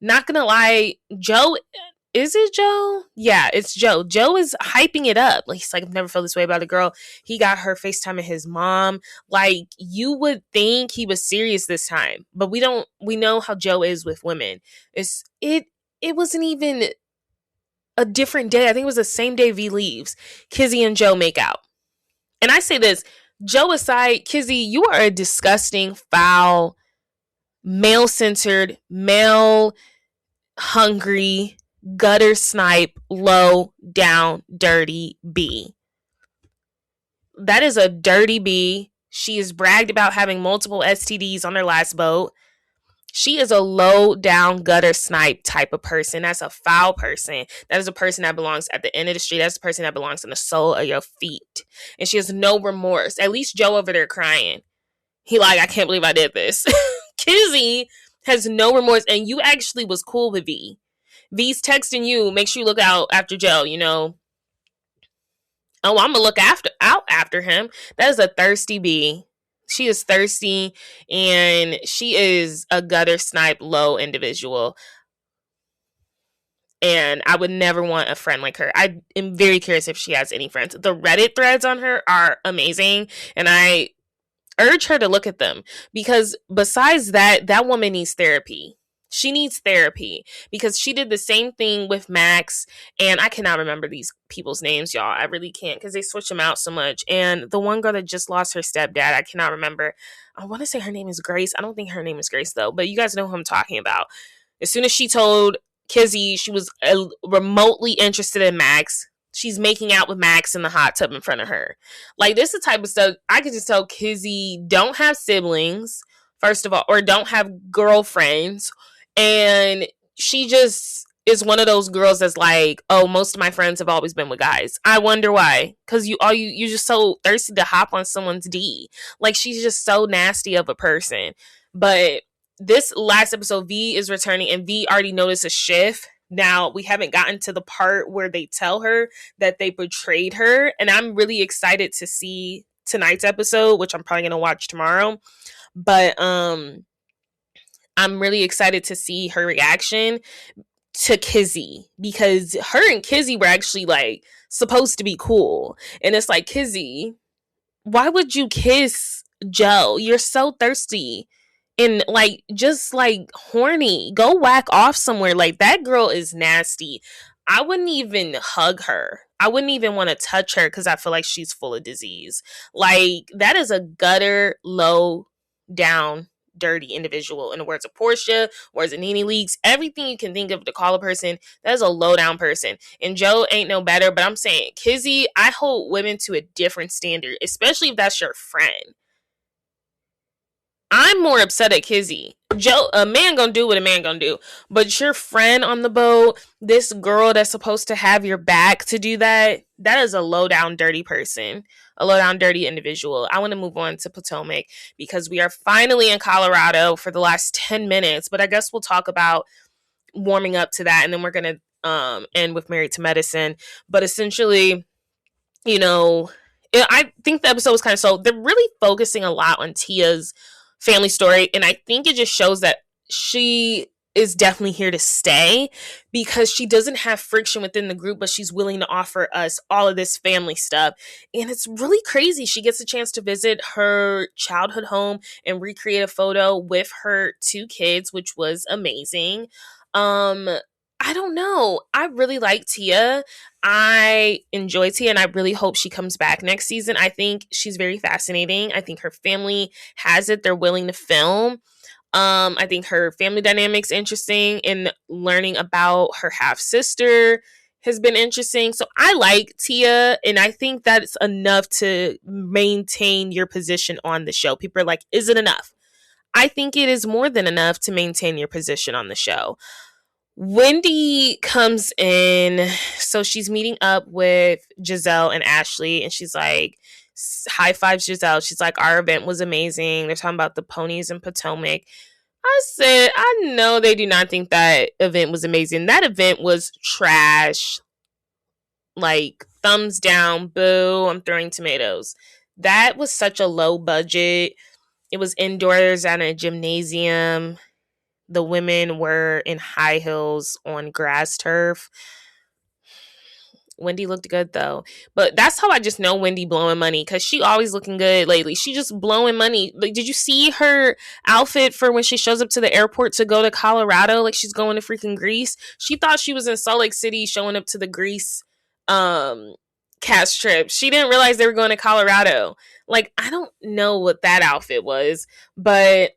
Not gonna lie, Joe. Is it Joe? Yeah, it's Joe. Joe is hyping it up. He's like, I've never felt this way about a girl. He got her FaceTiming his mom. You would think he was serious this time, but we know how Joe is with women. It wasn't even a different day. I think it was the same day V leaves. Kizzy and Joe make out. And I say this, Joe aside, Kizzy, you are a disgusting, foul, male-centered, male-hungry, gutter snipe, low down, dirty B. That is a dirty B. She has bragged about having multiple STDs on her last boat. She is a low down, gutter snipe type of person. That's a foul person. That is a person that belongs at the end of the street. That's a person that belongs in the sole of your feet. And she has no remorse. At least Joe over there crying. He I can't believe I did this. Kizzy has no remorse, and you actually was cool with V. V's texting you, make sure you look out after Joe, Oh, I'm gonna look out after him. That is a thirsty B. She is thirsty, and she is a gutter snipe low individual. And I would never want a friend like her. I am very curious if she has any friends. The Reddit threads on her are amazing, and I urge her to look at them, because besides that woman needs therapy. She needs therapy, because she did the same thing with Max, and I cannot remember these people's names, y'all. I really can't, because they switch them out so much. And the one girl that just lost her stepdad, I cannot remember. I want to say her name is Grace. I don't think her name is Grace, though, but you guys know who I'm talking about. As soon as she told Kizzy she was remotely interested in Max, she's making out with Max in the hot tub in front of her. This is the type of stuff I could just tell Kizzy, don't have siblings, first of all, or don't have girlfriends, and she just is one of those girls that's like, oh, most of my friends have always been with guys. I wonder why. Because you're just so thirsty to hop on someone's D. Like, she's just so nasty of a person. But this last episode, V is returning, and V already noticed a shift. Now, we haven't gotten to the part where they tell her that they betrayed her, and I'm really excited to see tonight's episode, which I'm probably going to watch tomorrow. But I'm really excited to see her reaction to Kizzy, because her and Kizzy were actually like supposed to be cool. And it's like, Kizzy, why would you kiss Joe? You're so thirsty and like just like horny. Go whack off somewhere. Like, that girl is nasty. I wouldn't even hug her. I wouldn't even want to touch her because I feel like she's full of disease. Like, that is a gutter, low down, dirty individual. In the words of Portia, words of Nene Leakes, everything you can think of to call a person, that is a low down person. And Joe ain't no better, but I'm saying, Kizzy, I hold women to a different standard, especially if that's your friend. I'm more upset at Kizzy. Joe, a man gonna do what a man gonna do. But your friend on the boat, this girl that's supposed to have your back to do that, that is a low down dirty person. A low down dirty individual. I want to move on to Potomac because we are finally in Colorado for the last 10 minutes. But I guess we'll talk about warming up to that, and then we're gonna end with Married to Medicine. But essentially, you know, I think the episode was kind of so they're really focusing a lot on Tia's family story, and I think it just shows that she is definitely here to stay because she doesn't have friction within the group, but she's willing to offer us all of this family stuff. And it's really crazy. She gets a chance to visit her childhood home and recreate a photo with her 2 kids, which was amazing. I don't know. I really like Tia. I enjoy Tia, and I really hope she comes back next season. I think she's very fascinating. I think her family has it. They're willing to film. I think her family dynamic's interesting, and learning about her half sister has been interesting. So I like Tia, and I think that's enough to maintain your position on the show. People are like, is it enough? I think it is more than enough to maintain your position on the show. Wendy comes in, so she's meeting up with Giselle and Ashley, and she's like, high fives Giselle. She's like, our event was amazing. They're talking about the ponies in Potomac. I said, I know they do not think that event was amazing. That event was trash. Like, thumbs down, boo, I'm throwing tomatoes. That was such a low budget. It was indoors at a gymnasium. The women were in high heels on grass turf. Wendy looked good though. But that's how I just know Wendy blowing money, because she always looking good lately. She just blowing money. Like, did you see her outfit for when she shows up to the airport to go to Colorado? Like, she's going to freaking Greece. She thought she was in Salt Lake City showing up to the Greece cast trip. She didn't realize they were going to Colorado. Like, I don't know what that outfit was, but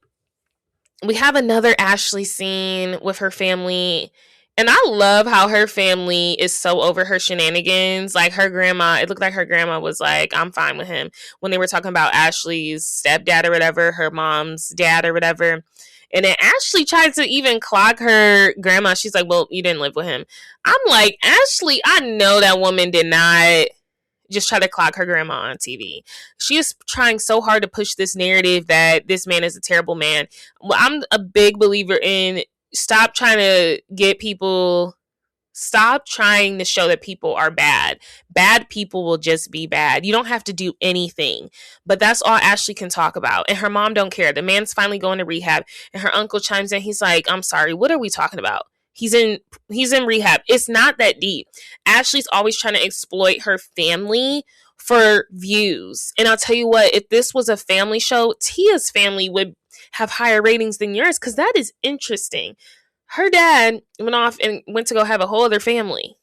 we have another Ashley scene with her family. And I love how her family is so over her shenanigans. Like, her grandma, it looked like her grandma was like, I'm fine with him. When they were talking about Ashley's stepdad or whatever, her mom's dad or whatever. And then Ashley tried to even clock her grandma. She's like, well, you didn't live with him. I'm like, Ashley, I know that woman did not just try to clock her grandma on TV. She is trying so hard to push this narrative that this man is a terrible man. Well, I'm a big believer in stop trying to show that people are bad. Bad people will just be bad. You don't have to do anything. But that's all Ashley can talk about. And her mom don't care. The man's finally going to rehab. And her uncle chimes in. He's like, I'm sorry, what are we talking about? He's in rehab. It's not that deep. Ashley's always trying to exploit her family for views. And I'll tell you what, if this was a family show, Tia's family would have higher ratings than yours, because that is interesting. Her dad went off and went to go have a whole other family.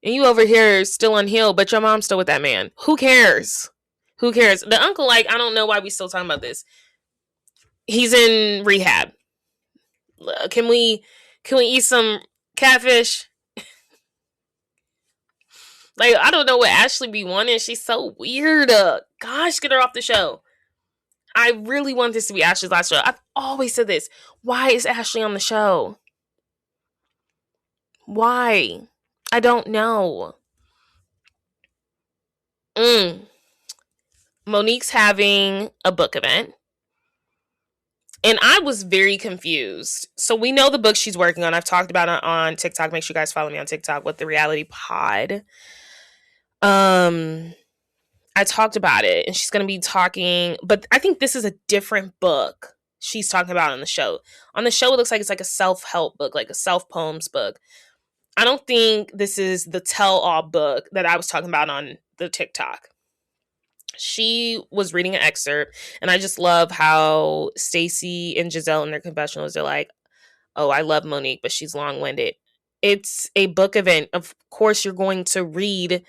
And you over here still unhealed, but your mom's still with that man. Who cares? Who cares? The uncle, like, I don't know why we still talking about this. He's in rehab. Can we eat some catfish? Like, I don't know what Ashley be wanting. She's so weird. Gosh, get her off the show. I really want this to be Ashley's last show. I've always said this. Why is Ashley on the show? Why? I don't know. Monique's having a book event. And I was very confused. So we know the book she's working on. I've talked about it on TikTok. Make sure you guys follow me on TikTok with the Reality Pod. I talked about it, and she's going to be talking, but I think this is a different book she's talking about on the show. On the show, it looks like it's like a self-help book, like a self-poems book. I don't think this is the tell-all book that I was talking about on the TikTok. She was reading an excerpt, and I just love how Stacey and Giselle in their confessionals are like, oh, I love Monique, but she's long-winded. It's a book event. Of course, you're going to read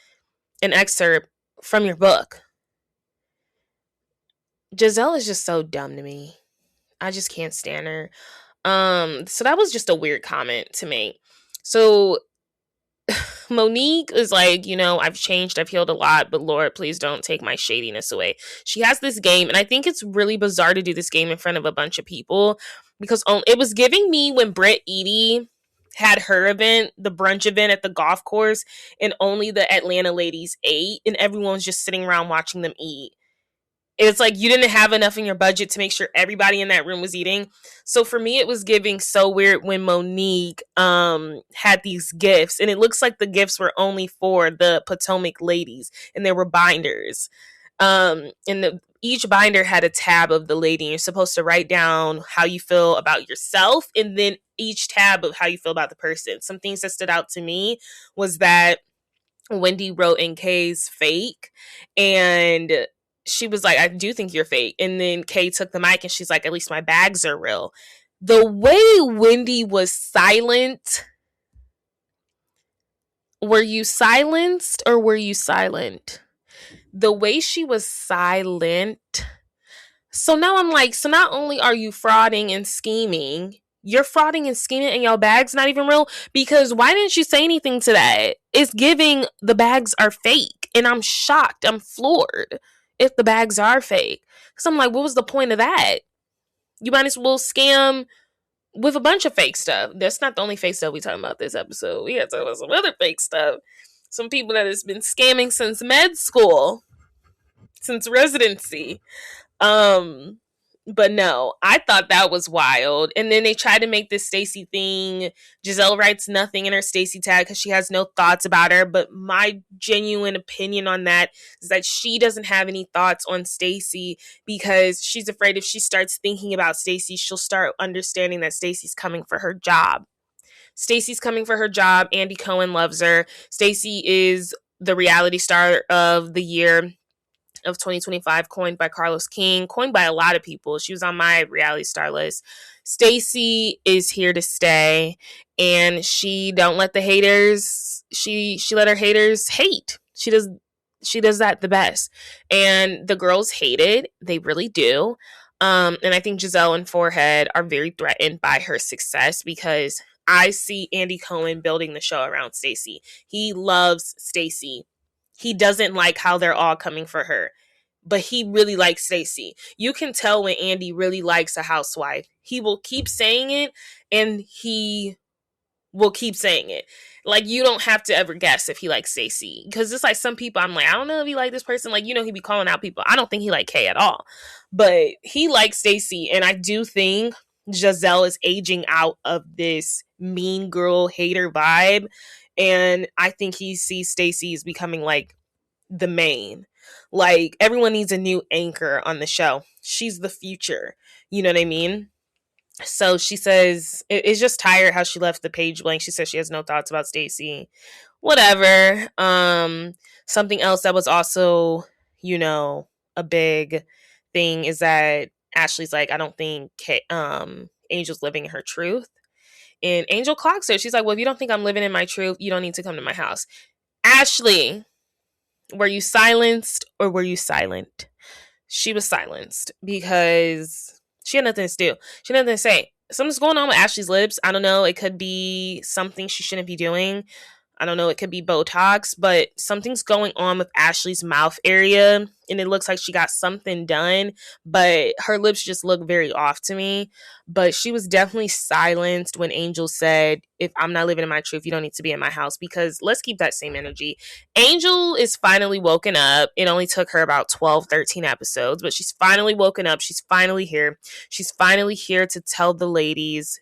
an excerpt from your book. Giselle is just so dumb to me. I just can't stand her. So that was just a weird comment to make. So Monique is like, I've changed, I've healed a lot, but Lord, please don't take my shadiness away. She has this game, and I think it's really bizarre to do this game in front of a bunch of people, because it was giving me when Britt Eady had her event, the brunch event at the golf course, and only the Atlanta ladies ate, and everyone was just sitting around watching them eat. It's like you didn't have enough in your budget to make sure everybody in that room was eating. So for me, it was giving so weird when Monique had these gifts, and it looks like the gifts were only for the Potomac ladies, and there were binders. And each binder had a tab of the lady, and you're supposed to write down how you feel about yourself, and then each tab of how you feel about the person. Some things that stood out to me was that Wendy wrote in Kay's fake, and she was like, I do think you're fake. And then Kay took the mic and she's like, at least my bags are real. The way Wendy was silent. Were you silenced or were you silent? The way she was silent. So now I'm like, so not only are you frauding and scheming, you're frauding and scheming and your bag's not even real? Because why didn't you say anything to that? It's giving the bags are fake. And I'm shocked. I'm floored if the bags are fake. Because I'm like, what was the point of that? You might as well scam with a bunch of fake stuff. That's not the only fake stuff we talking about this episode. We got to talk about some other fake stuff. Some people that has been scamming since med school. Since residency. But no, I thought that was wild. And then they tried to make this Stacey thing. Giselle writes nothing in her Stacey tag because she has no thoughts about her. But my genuine opinion on that is that she doesn't have any thoughts on Stacey because she's afraid if she starts thinking about Stacey, she'll start understanding that Stacey's coming for her job. Stacey's coming for her job. Andy Cohen loves her. Stacey is the reality star of the year of 2025, coined by Carlos King, coined by a lot of people. She was on my reality star list. Stacey is here to stay, and she don't let the haters, she let her haters hate. She does that the best. And the girls hate it. They really do. And I think Giselle and Forehead are very threatened by her success because I see Andy Cohen building the show around Stacey. He loves Stacey. He doesn't like how they're all coming for her, but he really likes Stacey. You can tell when Andy really likes a housewife. He will keep saying it, and he will keep saying it. Like, you don't have to ever guess if he likes Stacey. Because it's like some people, I'm like, I don't know if he like this person. Like, he be calling out people. I don't think he like Kay at all. But he likes Stacey, and I do think Giselle is aging out of this mean girl hater vibe. And I think he sees Stacey as becoming like the main. Like, everyone needs a new anchor on the show. She's the future. You know what I mean? So she says, it's just tired how she left the page blank. She says she has no thoughts about Stacey. Whatever. Something else that was also, a big thing is that Ashley's like, I don't think Angel's living in her truth. And Angel clocks her. She's like, well, if you don't think I'm living in my truth, you don't need to come to my house. Ashley, were you silenced or were you silent? She was silenced because she had nothing to do. She had nothing to say. Something's going on with Ashley's lips. I don't know. It could be something she shouldn't be doing. I don't know, it could be Botox, but something's going on with Ashley's mouth area, and it looks like she got something done, but her lips just look very off to me. But she was definitely silenced when Angel said, if I'm not living in my truth, you don't need to be in my house, because let's keep that same energy. Angel is finally woken up. It only took her about 12, 13 episodes, but she's finally woken up. She's finally here. She's finally here to tell the ladies,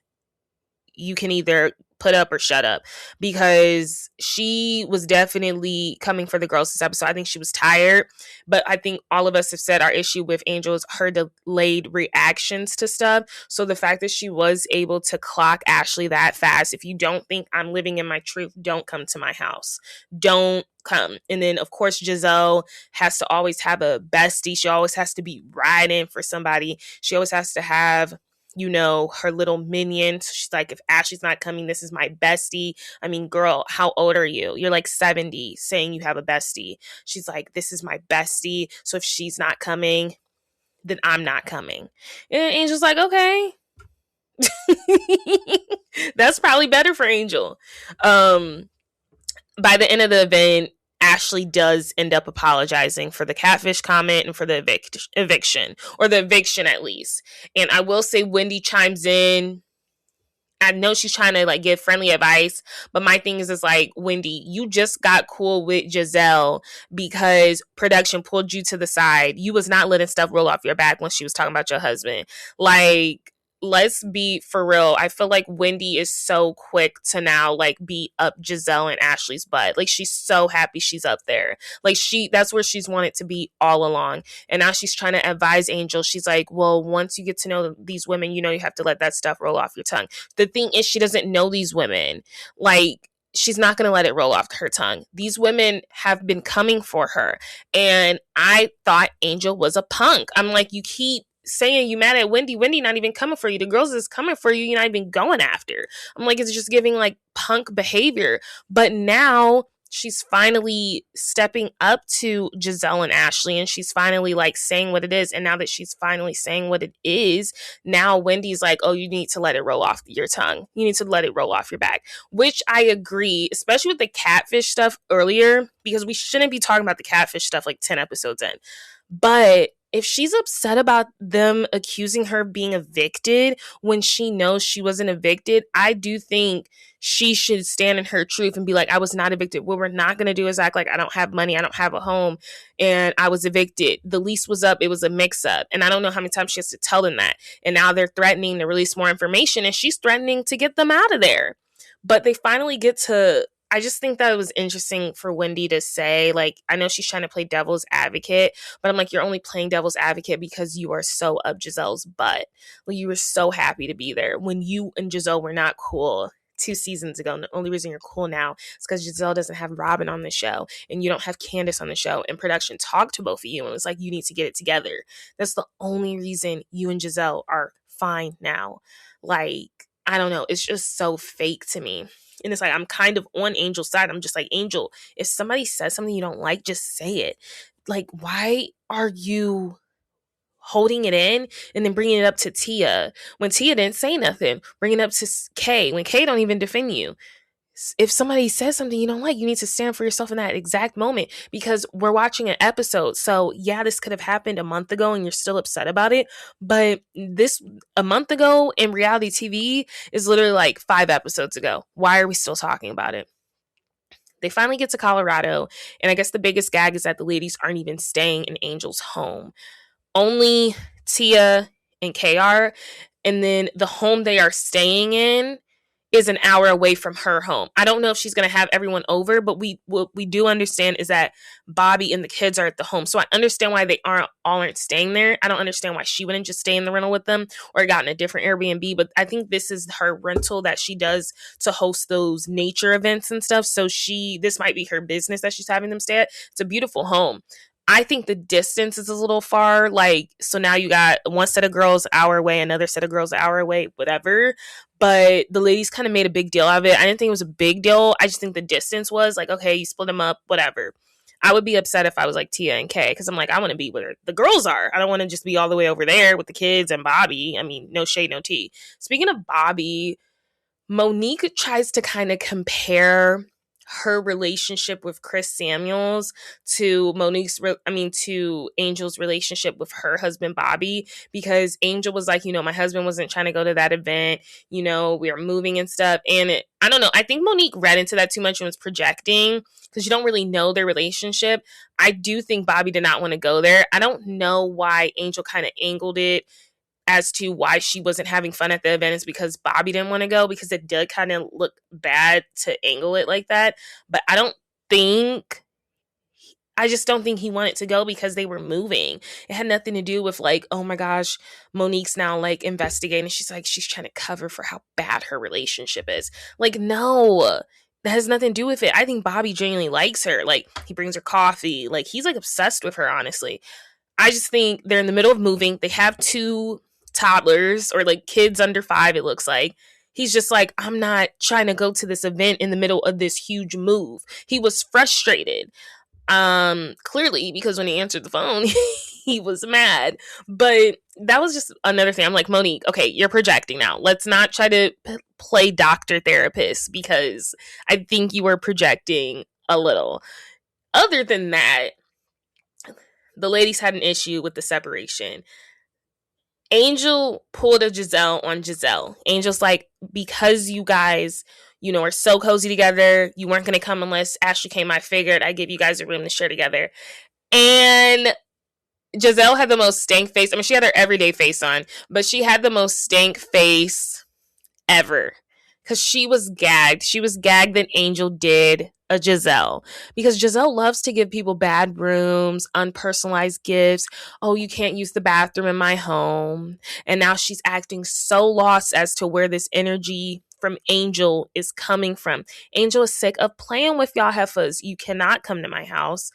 you can either put up or shut up, because she was definitely coming for the girls this episode. I think she was tired, but I think all of us have said our issue with Angel is her delayed reactions to stuff. So the fact that she was able to clock Ashley that fast, if you don't think I'm living in my truth, don't come to my house. Don't come. And then of course Giselle has to always have a bestie. She always has to be riding for somebody. She always has to have, you know, her little minion. She's like, if Ashley's not coming, this is my bestie. I mean, girl, how old are you? You're like 70 saying you have a bestie. She's like, this is my bestie. So if she's not coming, then I'm not coming. And Angel's like, okay. That's probably better for Angel. By the end of the event, Ashley does end up apologizing for the catfish comment and for the eviction, or the eviction at least. And I will say Wendy chimes in. I know she's trying to like give friendly advice, but my thing is like, Wendy, you just got cool with Giselle because production pulled you to the side. You was not letting stuff roll off your back when she was talking about your husband. Like, let's be for real. I feel like Wendy is so quick to now like beat up Giselle and Ashley's butt. Like, she's so happy she's up there. Like, that's where she's wanted to be all along. And now she's trying to advise Angel. She's like, well, once you get to know these women, you know, you have to let that stuff roll off your tongue. The thing is, she doesn't know these women. Like, she's not going to let it roll off her tongue. These women have been coming for her. And I thought Angel was a punk. I'm like, you keep saying you mad at Wendy. Wendy not even coming for you. The girls is coming for you. You're not even going after. I'm like, it's just giving like punk behavior. But now she's finally stepping up to Giselle and Ashley, and she's finally like saying what it is. And now that she's finally saying what it is, now Wendy's like, oh, you need to let it roll off your tongue. You need to let it roll off your back, which I agree, especially with the catfish stuff earlier, because we shouldn't be talking about the catfish stuff like 10 episodes in. But if she's upset about them accusing her of being evicted when she knows she wasn't evicted, I do think she should stand in her truth and be like, I was not evicted. What we're not going to do is act like I don't have money, I don't have a home, and I was evicted. The lease was up. It was a mix-up. And I don't know how many times she has to tell them that. And now they're threatening to release more information, and she's threatening to get them out of there. But they finally get to... I just think that it was interesting for Wendy to say, like, I know she's trying to play devil's advocate, but I'm like, you're only playing devil's advocate because you are so up Giselle's butt. Like, you were so happy to be there when you and Giselle were not cool 2 seasons ago. And the only reason you're cool now is because Giselle doesn't have Robin on the show and you don't have Candace on the show, and production talked to both of you and it was like, you need to get it together. That's the only reason you and Giselle are fine now. Like, I don't know. It's just so fake to me. And it's like, I'm kind of on Angel's side. I'm just like, Angel, if somebody says something you don't like, just say it. Like, why are you holding it in and then bringing it up to Tia when Tia didn't say nothing? Bringing it up to Kay when Kay don't even defend you. If somebody says something you don't like, you need to stand for yourself in that exact moment, because we're watching an episode. So yeah, this could have happened a month ago and you're still upset about it. But this a month ago in reality TV is literally like 5 episodes ago. Why are we still talking about it? They finally get to Colorado. And I guess the biggest gag is that the ladies aren't even staying in Angel's home. Only Tia and KR. And then the home they are staying in is an hour away from her home. I don't know if she's going to have everyone over, but what we do understand is that Bobby and the kids are at the home. So I understand why they aren't staying there. I don't understand why she wouldn't just stay in the rental with them or gotten a different Airbnb. But I think this is her rental that she does to host those nature events and stuff. So this might be her business that she's having them stay at. It's a beautiful home. I think the distance is a little far. Like, so now you got one set of girls an hour away, another set of girls an hour away, whatever. But the ladies kind of made a big deal of it. I didn't think it was a big deal. I just think the distance was like, okay, you split them up, whatever. I would be upset if I was like Tia and Kay, because I'm like, I want to be where the girls are. I don't want to just be all the way over there with the kids and Bobby. I mean, no shade, no tea. Speaking of Bobby, Monique tries to kind of compare her relationship with Chris Samuels to to Angel's relationship with her husband Bobby, because Angel was like, my husband wasn't trying to go to that event, we were moving and stuff, and I don't know, I think Monique read into that too much and was projecting, because you don't really know their relationship. I do think Bobby did not want to go there. I don't know why Angel kind of angled it as to why she wasn't having fun at the event is because Bobby didn't want to go, because it did kind of look bad to angle it like that. But I just don't think he wanted to go because they were moving. It had nothing to do with like, oh my gosh, Monique's now like investigating. She's like, she's trying to cover for how bad her relationship is. Like, no, that has nothing to do with it. I think Bobby genuinely likes her. Like, he brings her coffee. Like, he's like obsessed with her, honestly. I just think they're in the middle of moving. They have 2 toddlers or like kids under 5, it looks like. He's just like, I'm not trying to go to this event in the middle of this huge move. He was frustrated. Clearly, because when he answered the phone, he was mad. But that was just another thing. I'm like, Monique, okay, you're projecting now. Let's not try to play doctor therapist, because I think you were projecting a little. Other than that, the ladies had an issue with the separation. Angel pulled a Giselle on Giselle. Angel's like, because you guys, are so cozy together, you weren't going to come unless Ashley came. I figured I'd give you guys a room to share together. And Giselle had the most stank face. I mean, she had her everyday face on, but she had the most stank face ever. Because she was gagged. She was gagged that Angel did a Giselle. Because Giselle loves to give people bad rooms, unpersonalized gifts. Oh, you can't use the bathroom in my home. And now she's acting so lost as to where this energy from Angel is coming from. Angel is sick of playing with y'all heifers. You cannot come to my house.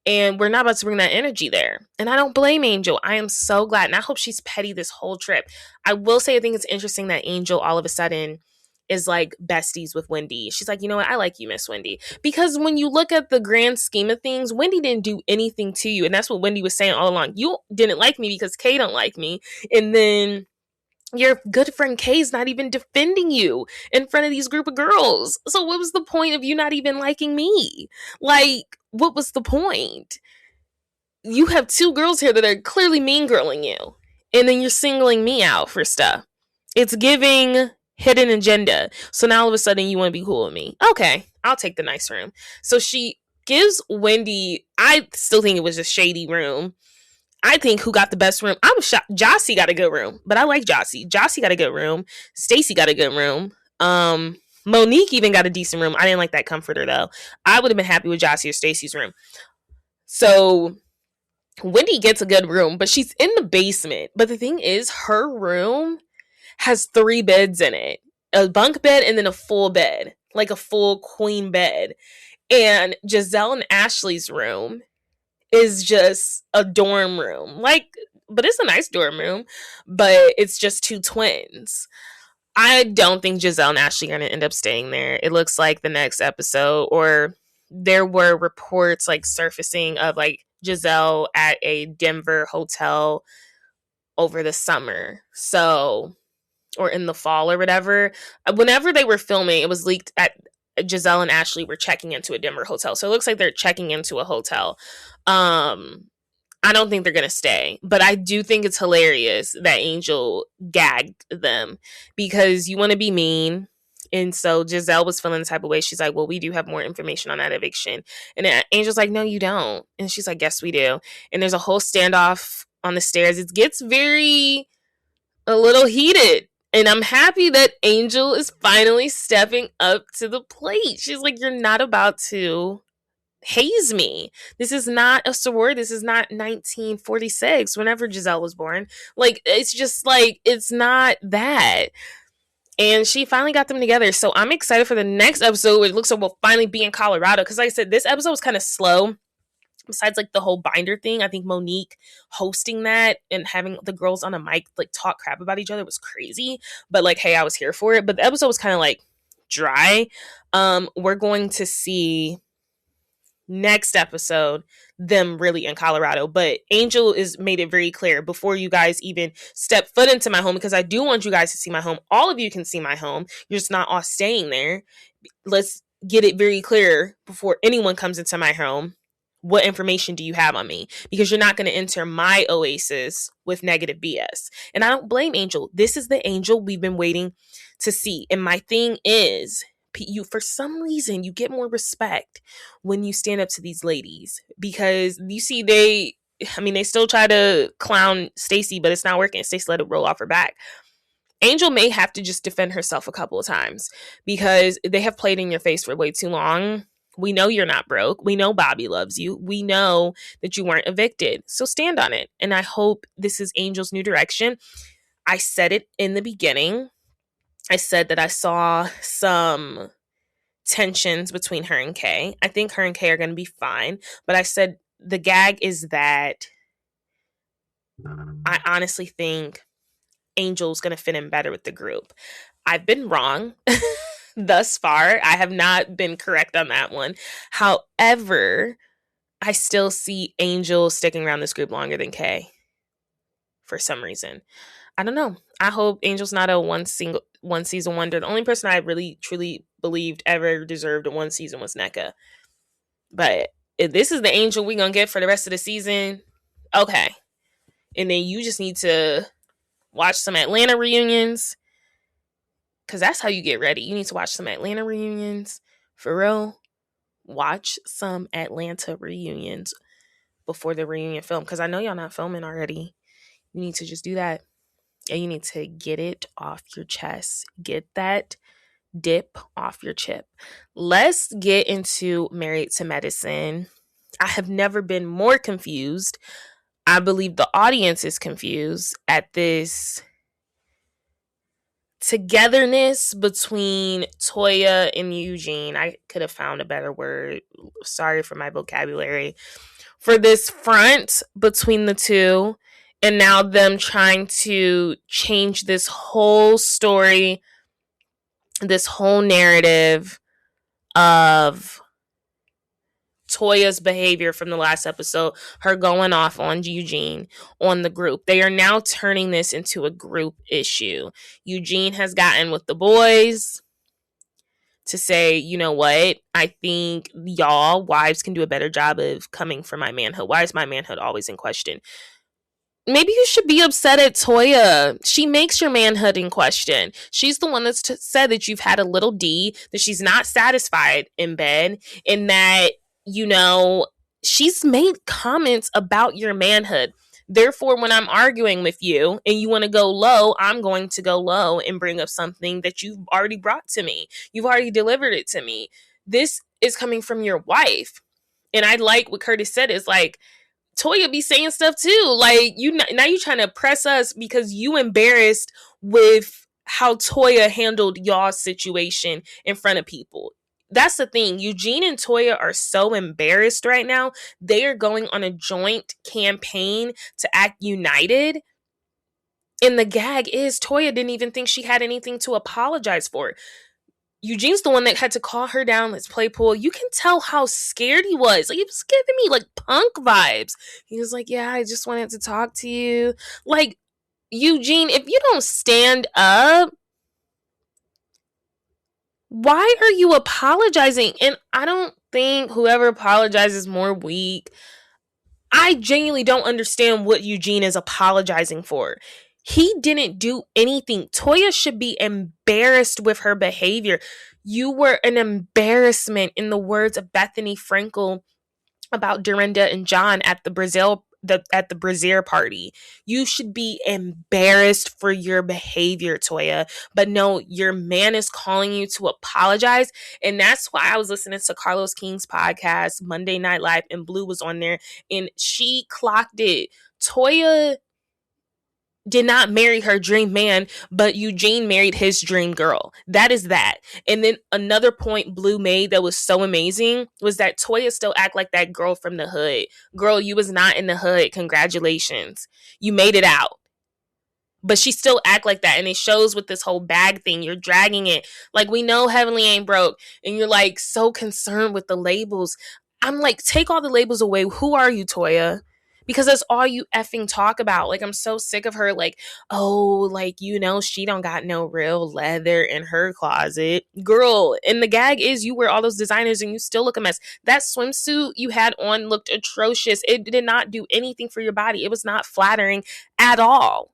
And we're not about to bring that energy there. And I don't blame Angel. I am so glad. And I hope she's petty this whole trip. I will say, I think it's interesting that Angel all of a sudden is like besties with Wendy. She's like, you know what? I like you, Miss Wendy. Because when you look at the grand scheme of things, Wendy didn't do anything to you. And that's what Wendy was saying all along. You didn't like me because Kay don't like me. And then your good friend Kay's not even defending you in front of these group of girls. So what was the point of you not even liking me? Like, what was the point? You have 2 girls here that are clearly mean girling you. And then you're singling me out for stuff. It's giving hidden agenda. So now all of a sudden you want to be cool with me. Okay, I'll take the nice room. So she gives Wendy, I still think it was a shady room. I think who got the best room, I'm shocked. Jossie got a good room, but I like Jossie. Jossie got a good room. Stacy got a good room. Monique even got a decent room. I didn't like that comforter though. I would have been happy with Jossie or Stacy's room. So Wendy gets a good room, but she's in the basement. But the thing is, her room has 3 beds in it. A bunk bed and then a full bed. Like a full queen bed. And Giselle and Ashley's room is just a dorm room. But it's a nice dorm room. But it's just 2 twins. I don't think Giselle and Ashley are going to end up staying there. It looks like the next episode, or there were reports like surfacing of like Giselle at a Denver hotel over the summer. So, or in the fall or whatever. Whenever they were filming, it was leaked at Giselle and Ashley were checking into a Denver hotel. So it looks like they're checking into a hotel. I don't think they're going to stay, but I do think it's hilarious that Angel gagged them because you want to be mean. And so Giselle was feeling the type of way. She's like, well, we do have more information on that eviction. And Angel's like, no, you don't. And she's like, yes, we do. And there's a whole standoff on the stairs. It gets a little heated. And I'm happy that Angel is finally stepping up to the plate. She's like, you're not about to haze me. This is not a sorority. This is not 1946, whenever Giselle was born. Like, it's just like, it's not that. And she finally got them together. So I'm excited for the next episode. It looks like we'll finally be in Colorado. Because like I said, this episode was kind of slow. Besides like the whole binder thing, I think Monique hosting that and having the girls on a mic like talk crap about each other was crazy. But like, hey, I was here for it. But the episode was kind of like dry. We're going to see next episode them really in Colorado, but Angel is made it very clear before you guys even step foot into my home, because I do want you guys to see my home. All of you can see my home. You're just not all staying there. get it very clear before anyone comes into my home. What information do you have on me? Because you're not going to enter my oasis with negative BS. And I don't blame Angel. This is the Angel we've been waiting to see. And my thing is, you, for some reason, you get more respect when you stand up to these ladies, because you see they still try to clown Stacey, but it's not working. Stacey let it roll off her back. Angel may have to just defend herself a couple of times because they have played in your face for way too long. We know you're not broke. We know Bobby loves you. We know that you weren't evicted. So stand on it. And I hope this is Angel's new direction. I said it in the beginning. I said that I saw some tensions between her and Kay. I think her and Kay are going to be fine. But I said the gag is that I honestly think Angel's going to fit in better with the group. I've been wrong thus far. I have not been correct on that one. However, I still see Angel sticking around this group longer than Kay for some reason. I don't know. I hope Angel's not a one season wonder. The only person I really truly believed ever deserved a one season was NECA. But if this is the Angel we're going to get for the rest of the season, okay. And then you just need to watch some Atlanta reunions, because that's how you get ready. You need to watch some Atlanta reunions. For real, watch some Atlanta reunions before the reunion film, because I know y'all not filming already. You need to just do that. And you need to get it off your chest. Get that dip off your chip. Let's get into Married to Medicine. I have never been more confused. I believe the audience is confused at this togetherness between Toya and Eugene. I could have found a better word. Sorry for my vocabulary. For this front between the two, and now them trying to change this whole story, this whole narrative of Toya's behavior from the last episode, her going off on Eugene, on the group. They are now turning this into a group issue. Eugene has gotten with the boys to say, you know what, I think y'all wives can do a better job of coming for my manhood. Why is my manhood always in question? Maybe you should be upset at Toya. She makes your manhood in question. She's the one that's said that you've had a little D, that she's not satisfied in bed, and that, you know, she's made comments about your manhood. Therefore, when I'm arguing with you and you want to go low, I'm going to go low and bring up something that you've already brought to me. You've already delivered it to me. This is coming from your wife. And I like what Curtis said is like, Toya be saying stuff too. Like, now you're trying to press us because you embarrassed with how Toya handled y'all's situation in front of people. That's the thing. Eugene and Toya are so embarrassed right now. They are going on a joint campaign to act united. And the gag is Toya didn't even think she had anything to apologize for. Eugene's the one that had to call her down. Let's play pool. You can tell how scared he was. Like, he was giving me like punk vibes. He was like, yeah, I just wanted to talk to you. Like, Eugene, if you don't stand up, why are you apologizing? And I don't think whoever apologizes more weak. I genuinely don't understand what Eugene is apologizing for. He didn't do anything. Toya should be embarrassed with her behavior. You were an embarrassment, in the words of Bethany Frankel about Dorinda and John at the Brazier party. You should be embarrassed for your behavior, Toya. But no, your man is calling you to apologize. And that's why I was listening to Carlos King's podcast, Monday Night Live, and Blue was on there, and she clocked it. Toya did not marry her dream man, but Eugene married his dream girl. That is that. And then another point Blue made that was so amazing was that Toya still act like that girl from the hood. Girl, you was not in the hood. Congratulations. You made it out. But she still act like that. And it shows with this whole bag thing. You're dragging it. Like, we know Heavenly ain't broke. And you're like so concerned with the labels. I'm like, take all the labels away. Who are you, Toya? because that's all you effing talk about. Like, I'm so sick of her, like, oh, like, you know, she don't got no real leather in her closet. Girl, and the gag is you wear all those designers and you still look a mess. That swimsuit you had on looked atrocious. It did not do anything for your body. It was not flattering at all.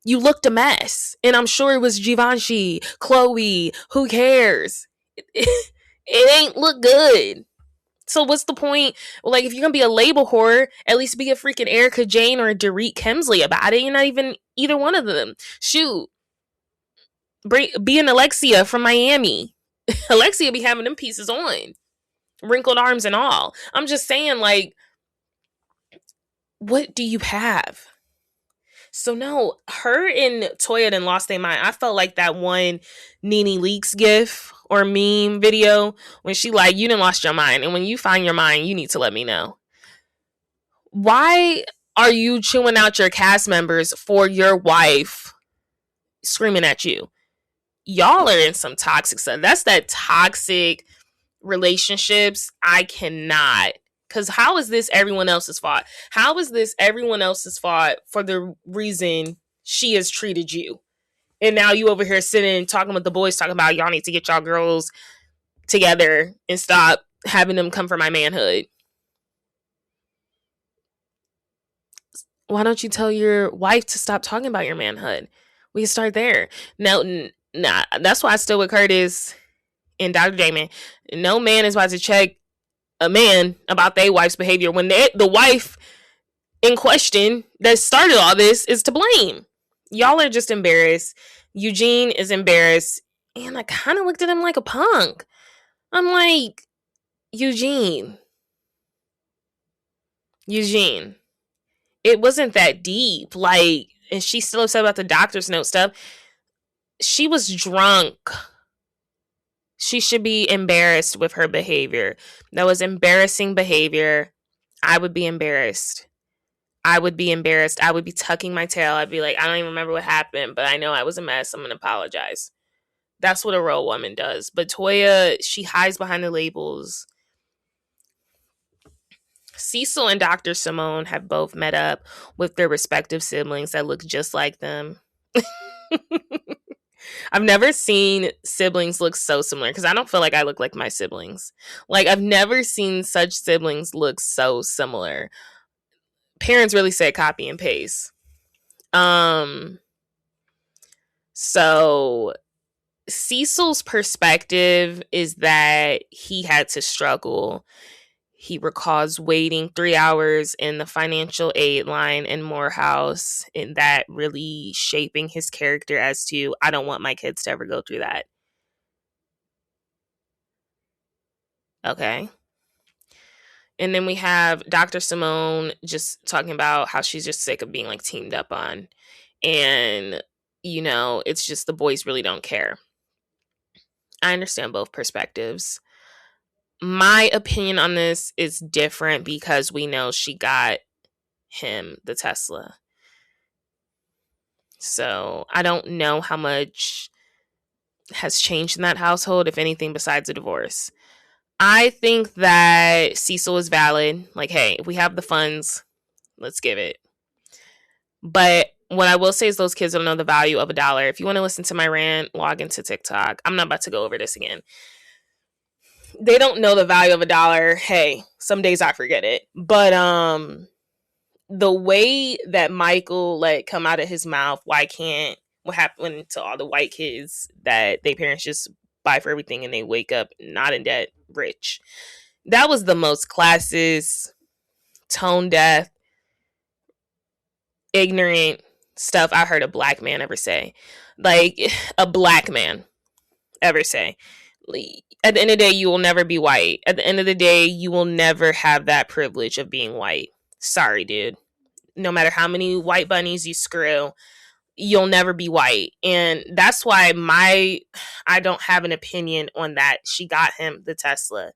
You looked a mess. And I'm sure it was Givenchy, Chloe, who cares? It ain't look good. So what's the point? Like, if you're gonna be a label whore, at least be a freaking Erica Jane or a Dorit Kemsley about it. You're not even either one of them. Shoot. Be an Alexia from Miami. Alexia be having them pieces on. Wrinkled arms and all. I'm just saying, like, what do you have? So no, her and Toya done lost their mind. I felt like that one Nene Leakes gif or meme video when she like, you done lost your mind. And when you find your mind, you need to let me know. Why are you chewing out your cast members for your wife screaming at you? Y'all are in some toxic stuff. That's that toxic relationships. I cannot. Because how is this everyone else's fault? How is this everyone else's fault for the reason she has treated you? And now you over here sitting talking with the boys, talking about y'all need to get y'all girls together and stop having them come for my manhood. Why don't you tell your wife to stop talking about your manhood? We can start there. No, nah, that's why I still with Curtis and Dr. Damon. No man is about to check a man about their wife's behavior when the wife in question that started all this is to blame. Y'all are just embarrassed. Eugene is embarrassed. And I kind of looked at him like a punk. I'm like, Eugene, it wasn't that deep. Like, and she's still upset about the doctor's note stuff. She was drunk. She should be embarrassed with her behavior. That was embarrassing behavior. I would be embarrassed. I would be tucking my tail. I'd be like, I don't even remember what happened, but I know I was a mess. I'm going to apologize. That's what a real woman does. But Toya, she hides behind the labels. Cecil and Dr. Simone have both met up with their respective siblings that look just like them. I've never seen siblings look so similar because I don't feel like I look like my siblings. Like, I've never seen such siblings look so similar. Parents really said copy and paste. So Cecil's perspective is that he had to struggle. He recalls waiting 3 hours in the financial aid line in Morehouse, and that really shaping his character as to, I don't want my kids to ever go through that. Okay. And then we have Dr. Simone just talking about how she's just sick of being like teamed up on. And, you know, it's just the boys really don't care. I understand both perspectives. My opinion on this is different because we know she got him the Tesla. So I don't know how much has changed in that household, if anything, besides a divorce. I think that Cecil is valid. Like, hey, if we have the funds, let's give it. But what I will say is those kids don't know the value of $1. If you want to listen to my rant, log into TikTok. I'm not about to go over this again. They don't know the value of $1. Hey, some days I forget it. But the way that Michael let come out of his mouth, what happened to all the white kids that their parents just buy for everything and they wake up not in debt, rich. That was the most classist, tone deaf, ignorant stuff I heard a black man ever say. Like, a black man ever say. At the end of the day, you will never be white. At the end of the day, you will never have that privilege of being white. Sorry, dude. No matter how many white bunnies you screw, you'll never be white. And that's why I don't have an opinion on that. She got him the Tesla.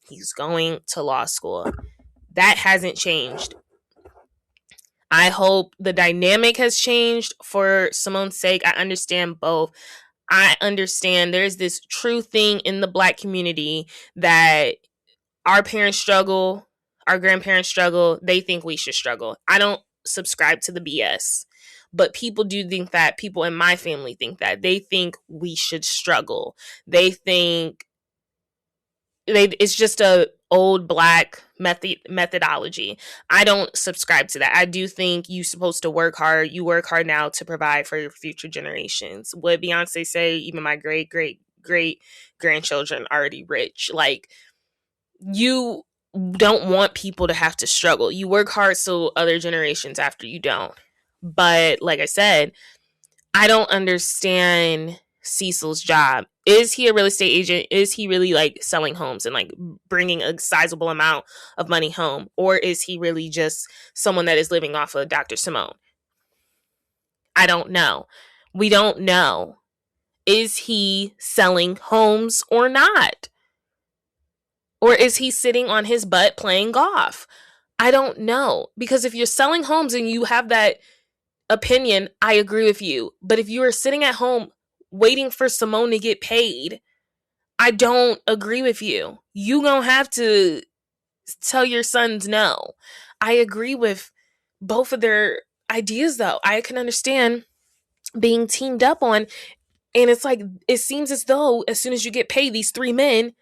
He's going to law school. That hasn't changed. I hope the dynamic has changed for Simone's sake. I understand both. I understand there's this true thing in the black community that our parents struggle, Our grandparents struggle. They think we should struggle. I don't subscribe to the BS. But people do think that. People in my family think that. They think we should struggle. They think it's just a old black methodology. I don't subscribe to that. I do think you're supposed to work hard. You work hard now to provide for your future generations. What Beyonce say, even my great grandchildren already rich. Like, you don't want people to have to struggle. You work hard so other generations after you don't. But like I said, I don't understand Cecil's job. Is he a real estate agent? Is he really like selling homes and like bringing a sizable amount of money home? Or is he really just someone that is living off of Dr. Simone? I don't know. We don't know. Is he selling homes or not? Or is he sitting on his butt playing golf? I don't know. Because if you're selling homes and you have that opinion, I agree with you. But if you are sitting at home waiting for Simone to get paid, I don't agree with you. You gonna have to tell your sons no. I agree with both of their ideas, though. I can understand being teamed up on, and it's like, it seems as though as soon as you get paid, these three men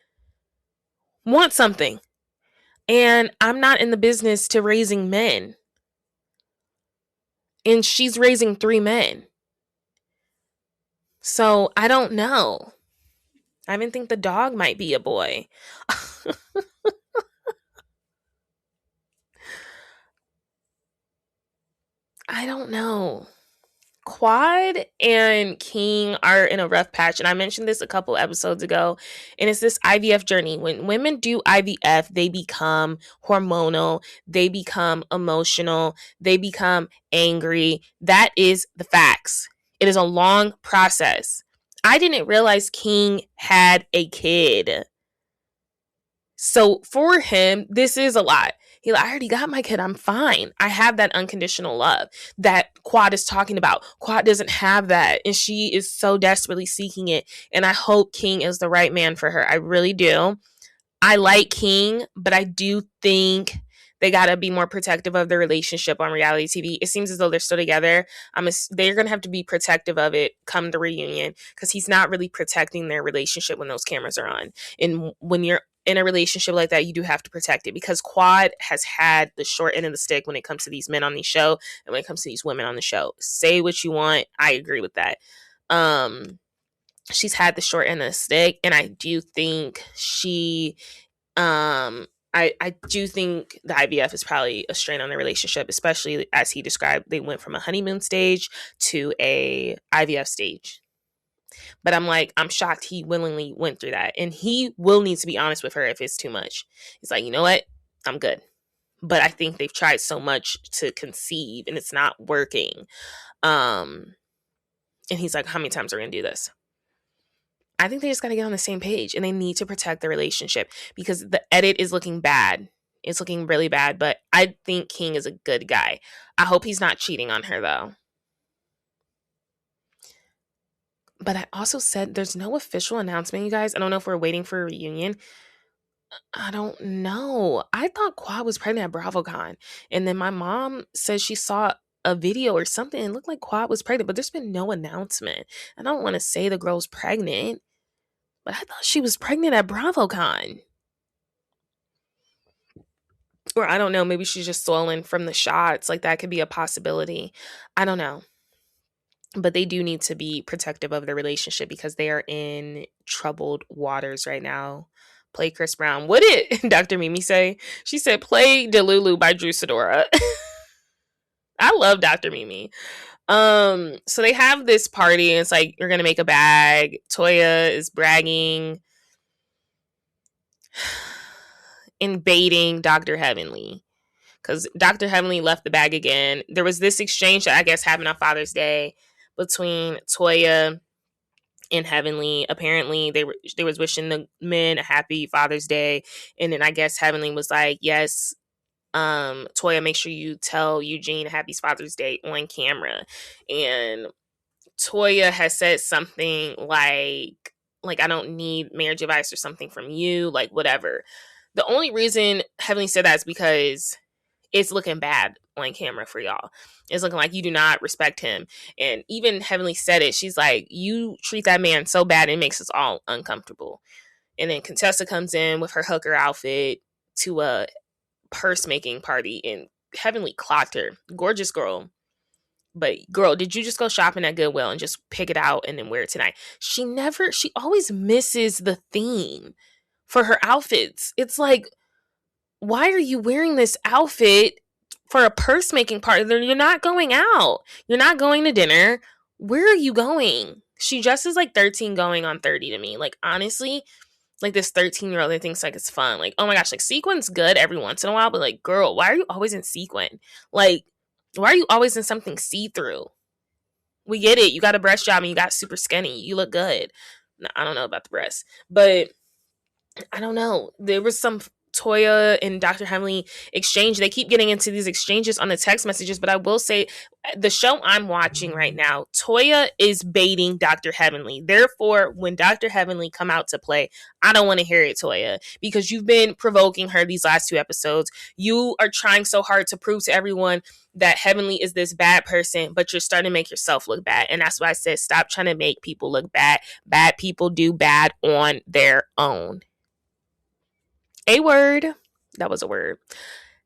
want something. And I'm not in the business to raising men. And she's raising three men. So I don't know. I even think the dog might be a boy. I don't know. Quad and King are in a rough patch, and I mentioned this a couple episodes ago, and it's this IVF journey. When women do IVF, they become hormonal, they become emotional, they become angry. That is the facts. It is a long process. I didn't realize King had a kid. So for him, this is a lot. He's like, I already got my kid. I'm fine. I have that unconditional love that Quad is talking about. Quad doesn't have that. And she is so desperately seeking it. And I hope King is the right man for her. I really do. I like King, but I do think they got to be more protective of their relationship on reality TV. It seems as though they're still together. They're going to have to be protective of it come the reunion, because he's not really protecting their relationship when those cameras are on. And when you're in a relationship like that, you do have to protect it, because Quad has had the short end of the stick when it comes to these men on the show and when it comes to these women on the show. Say what you want. I agree with that. She's had the short end of the stick, and I do think I do think the IVF is probably a strain on the relationship, especially as he described, they went from a honeymoon stage to a IVF stage. But I'm shocked he willingly went through that. And he will need to be honest with her if it's too much. He's like, you know what? I'm good. But I think they've tried so much to conceive and it's not working. And he's like, how many times are we going to do this? I think they just got to get on the same page, and they need to protect the relationship, because the edit is looking bad. It's looking really bad, but I think King is a good guy. I hope he's not cheating on her, though. But I also said there's no official announcement, you guys. I don't know if we're waiting for a reunion. I don't know. I thought Quad was pregnant at BravoCon. And then my mom said she saw a video or something. It looked like Quad was pregnant, but there's been no announcement. I don't want to say the girl's pregnant, but I thought she was pregnant at BravoCon. Or I don't know, maybe she's just swollen from the shots. Like, that could be a possibility. I don't know. But they do need to be protective of their relationship, because they are in troubled waters right now. Play Chris Brown. What did Dr. Mimi say? She said, play Delulu by Drew Sidora. I love Dr. Mimi. So they have this party, and it's like, you're gonna make a bag. Toya is bragging and baiting Dr. Heavenly, because Dr. Heavenly left the bag again. There was this exchange that I guess happened on Father's Day between Toya and Heavenly. Apparently they was wishing the men a happy Father's Day, and then I guess Heavenly was like, yes, Toya, make sure you tell Eugene happy Father's Day on camera. And Toya has said something like I don't need marriage advice or something from you, like whatever. The only reason Heavenly said that is because it's looking bad on camera for y'all. It's looking like you do not respect him. And even Heavenly said it. She's like, you treat that man so bad, it makes us all uncomfortable. And then Contessa comes in with her hooker outfit to a purse making party, and Heavenly clocked her. Gorgeous girl. But girl, did you just go shopping at Goodwill and just pick it out and then wear it tonight? She always misses the theme for her outfits. It's like, why are you wearing this outfit for a purse making party? You're not going out. You're not going to dinner. Where are you going? She dresses like 13 going on 30 to me. Like, honestly, like this 13-year-old that thinks like it's fun. Like, oh my gosh, like sequin's good every once in a while, but like, girl, why are you always in sequin? Like, why are you always in something see-through? We get it. You got a breast job and you got super skinny. You look good. No, I don't know about the breasts, but I don't know. There was some Toya and Dr. Heavenly exchange. They keep getting into these exchanges on the text messages, but I will say the show I'm watching right now, Toya is baiting Dr. Heavenly. Therefore, when Dr. Heavenly come out to play, I don't want to hear it, Toya, because you've been provoking her these last 2 episodes. You are trying so hard to prove to everyone that Heavenly is this bad person, but you're starting to make yourself look bad. And that's why I said, stop trying to make people look bad. Bad people do bad on their own. A word. That was a word.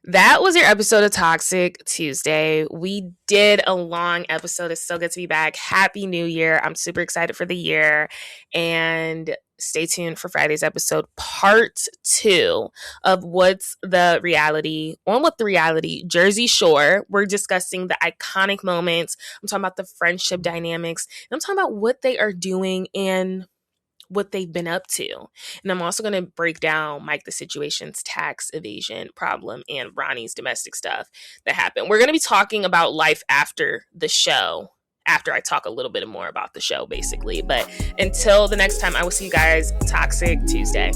That was your episode of Toxic Tuesday. We did a long episode. It's so good to be back. Happy New Year. I'm super excited for the year. And stay tuned for Friday's episode, part 2 of What's the Reality. On What the Reality, Jersey Shore. We're discussing the iconic moments. I'm talking about the friendship dynamics. And I'm talking about what they are doing and what they've been up to. And I'm also going to break down Mike the Situation's tax evasion problem and Ronnie's domestic stuff that happened. We're going to be talking about life after the show, after I talk a little bit more about the show, basically. But until the next time, I will see you guys Toxic Tuesday.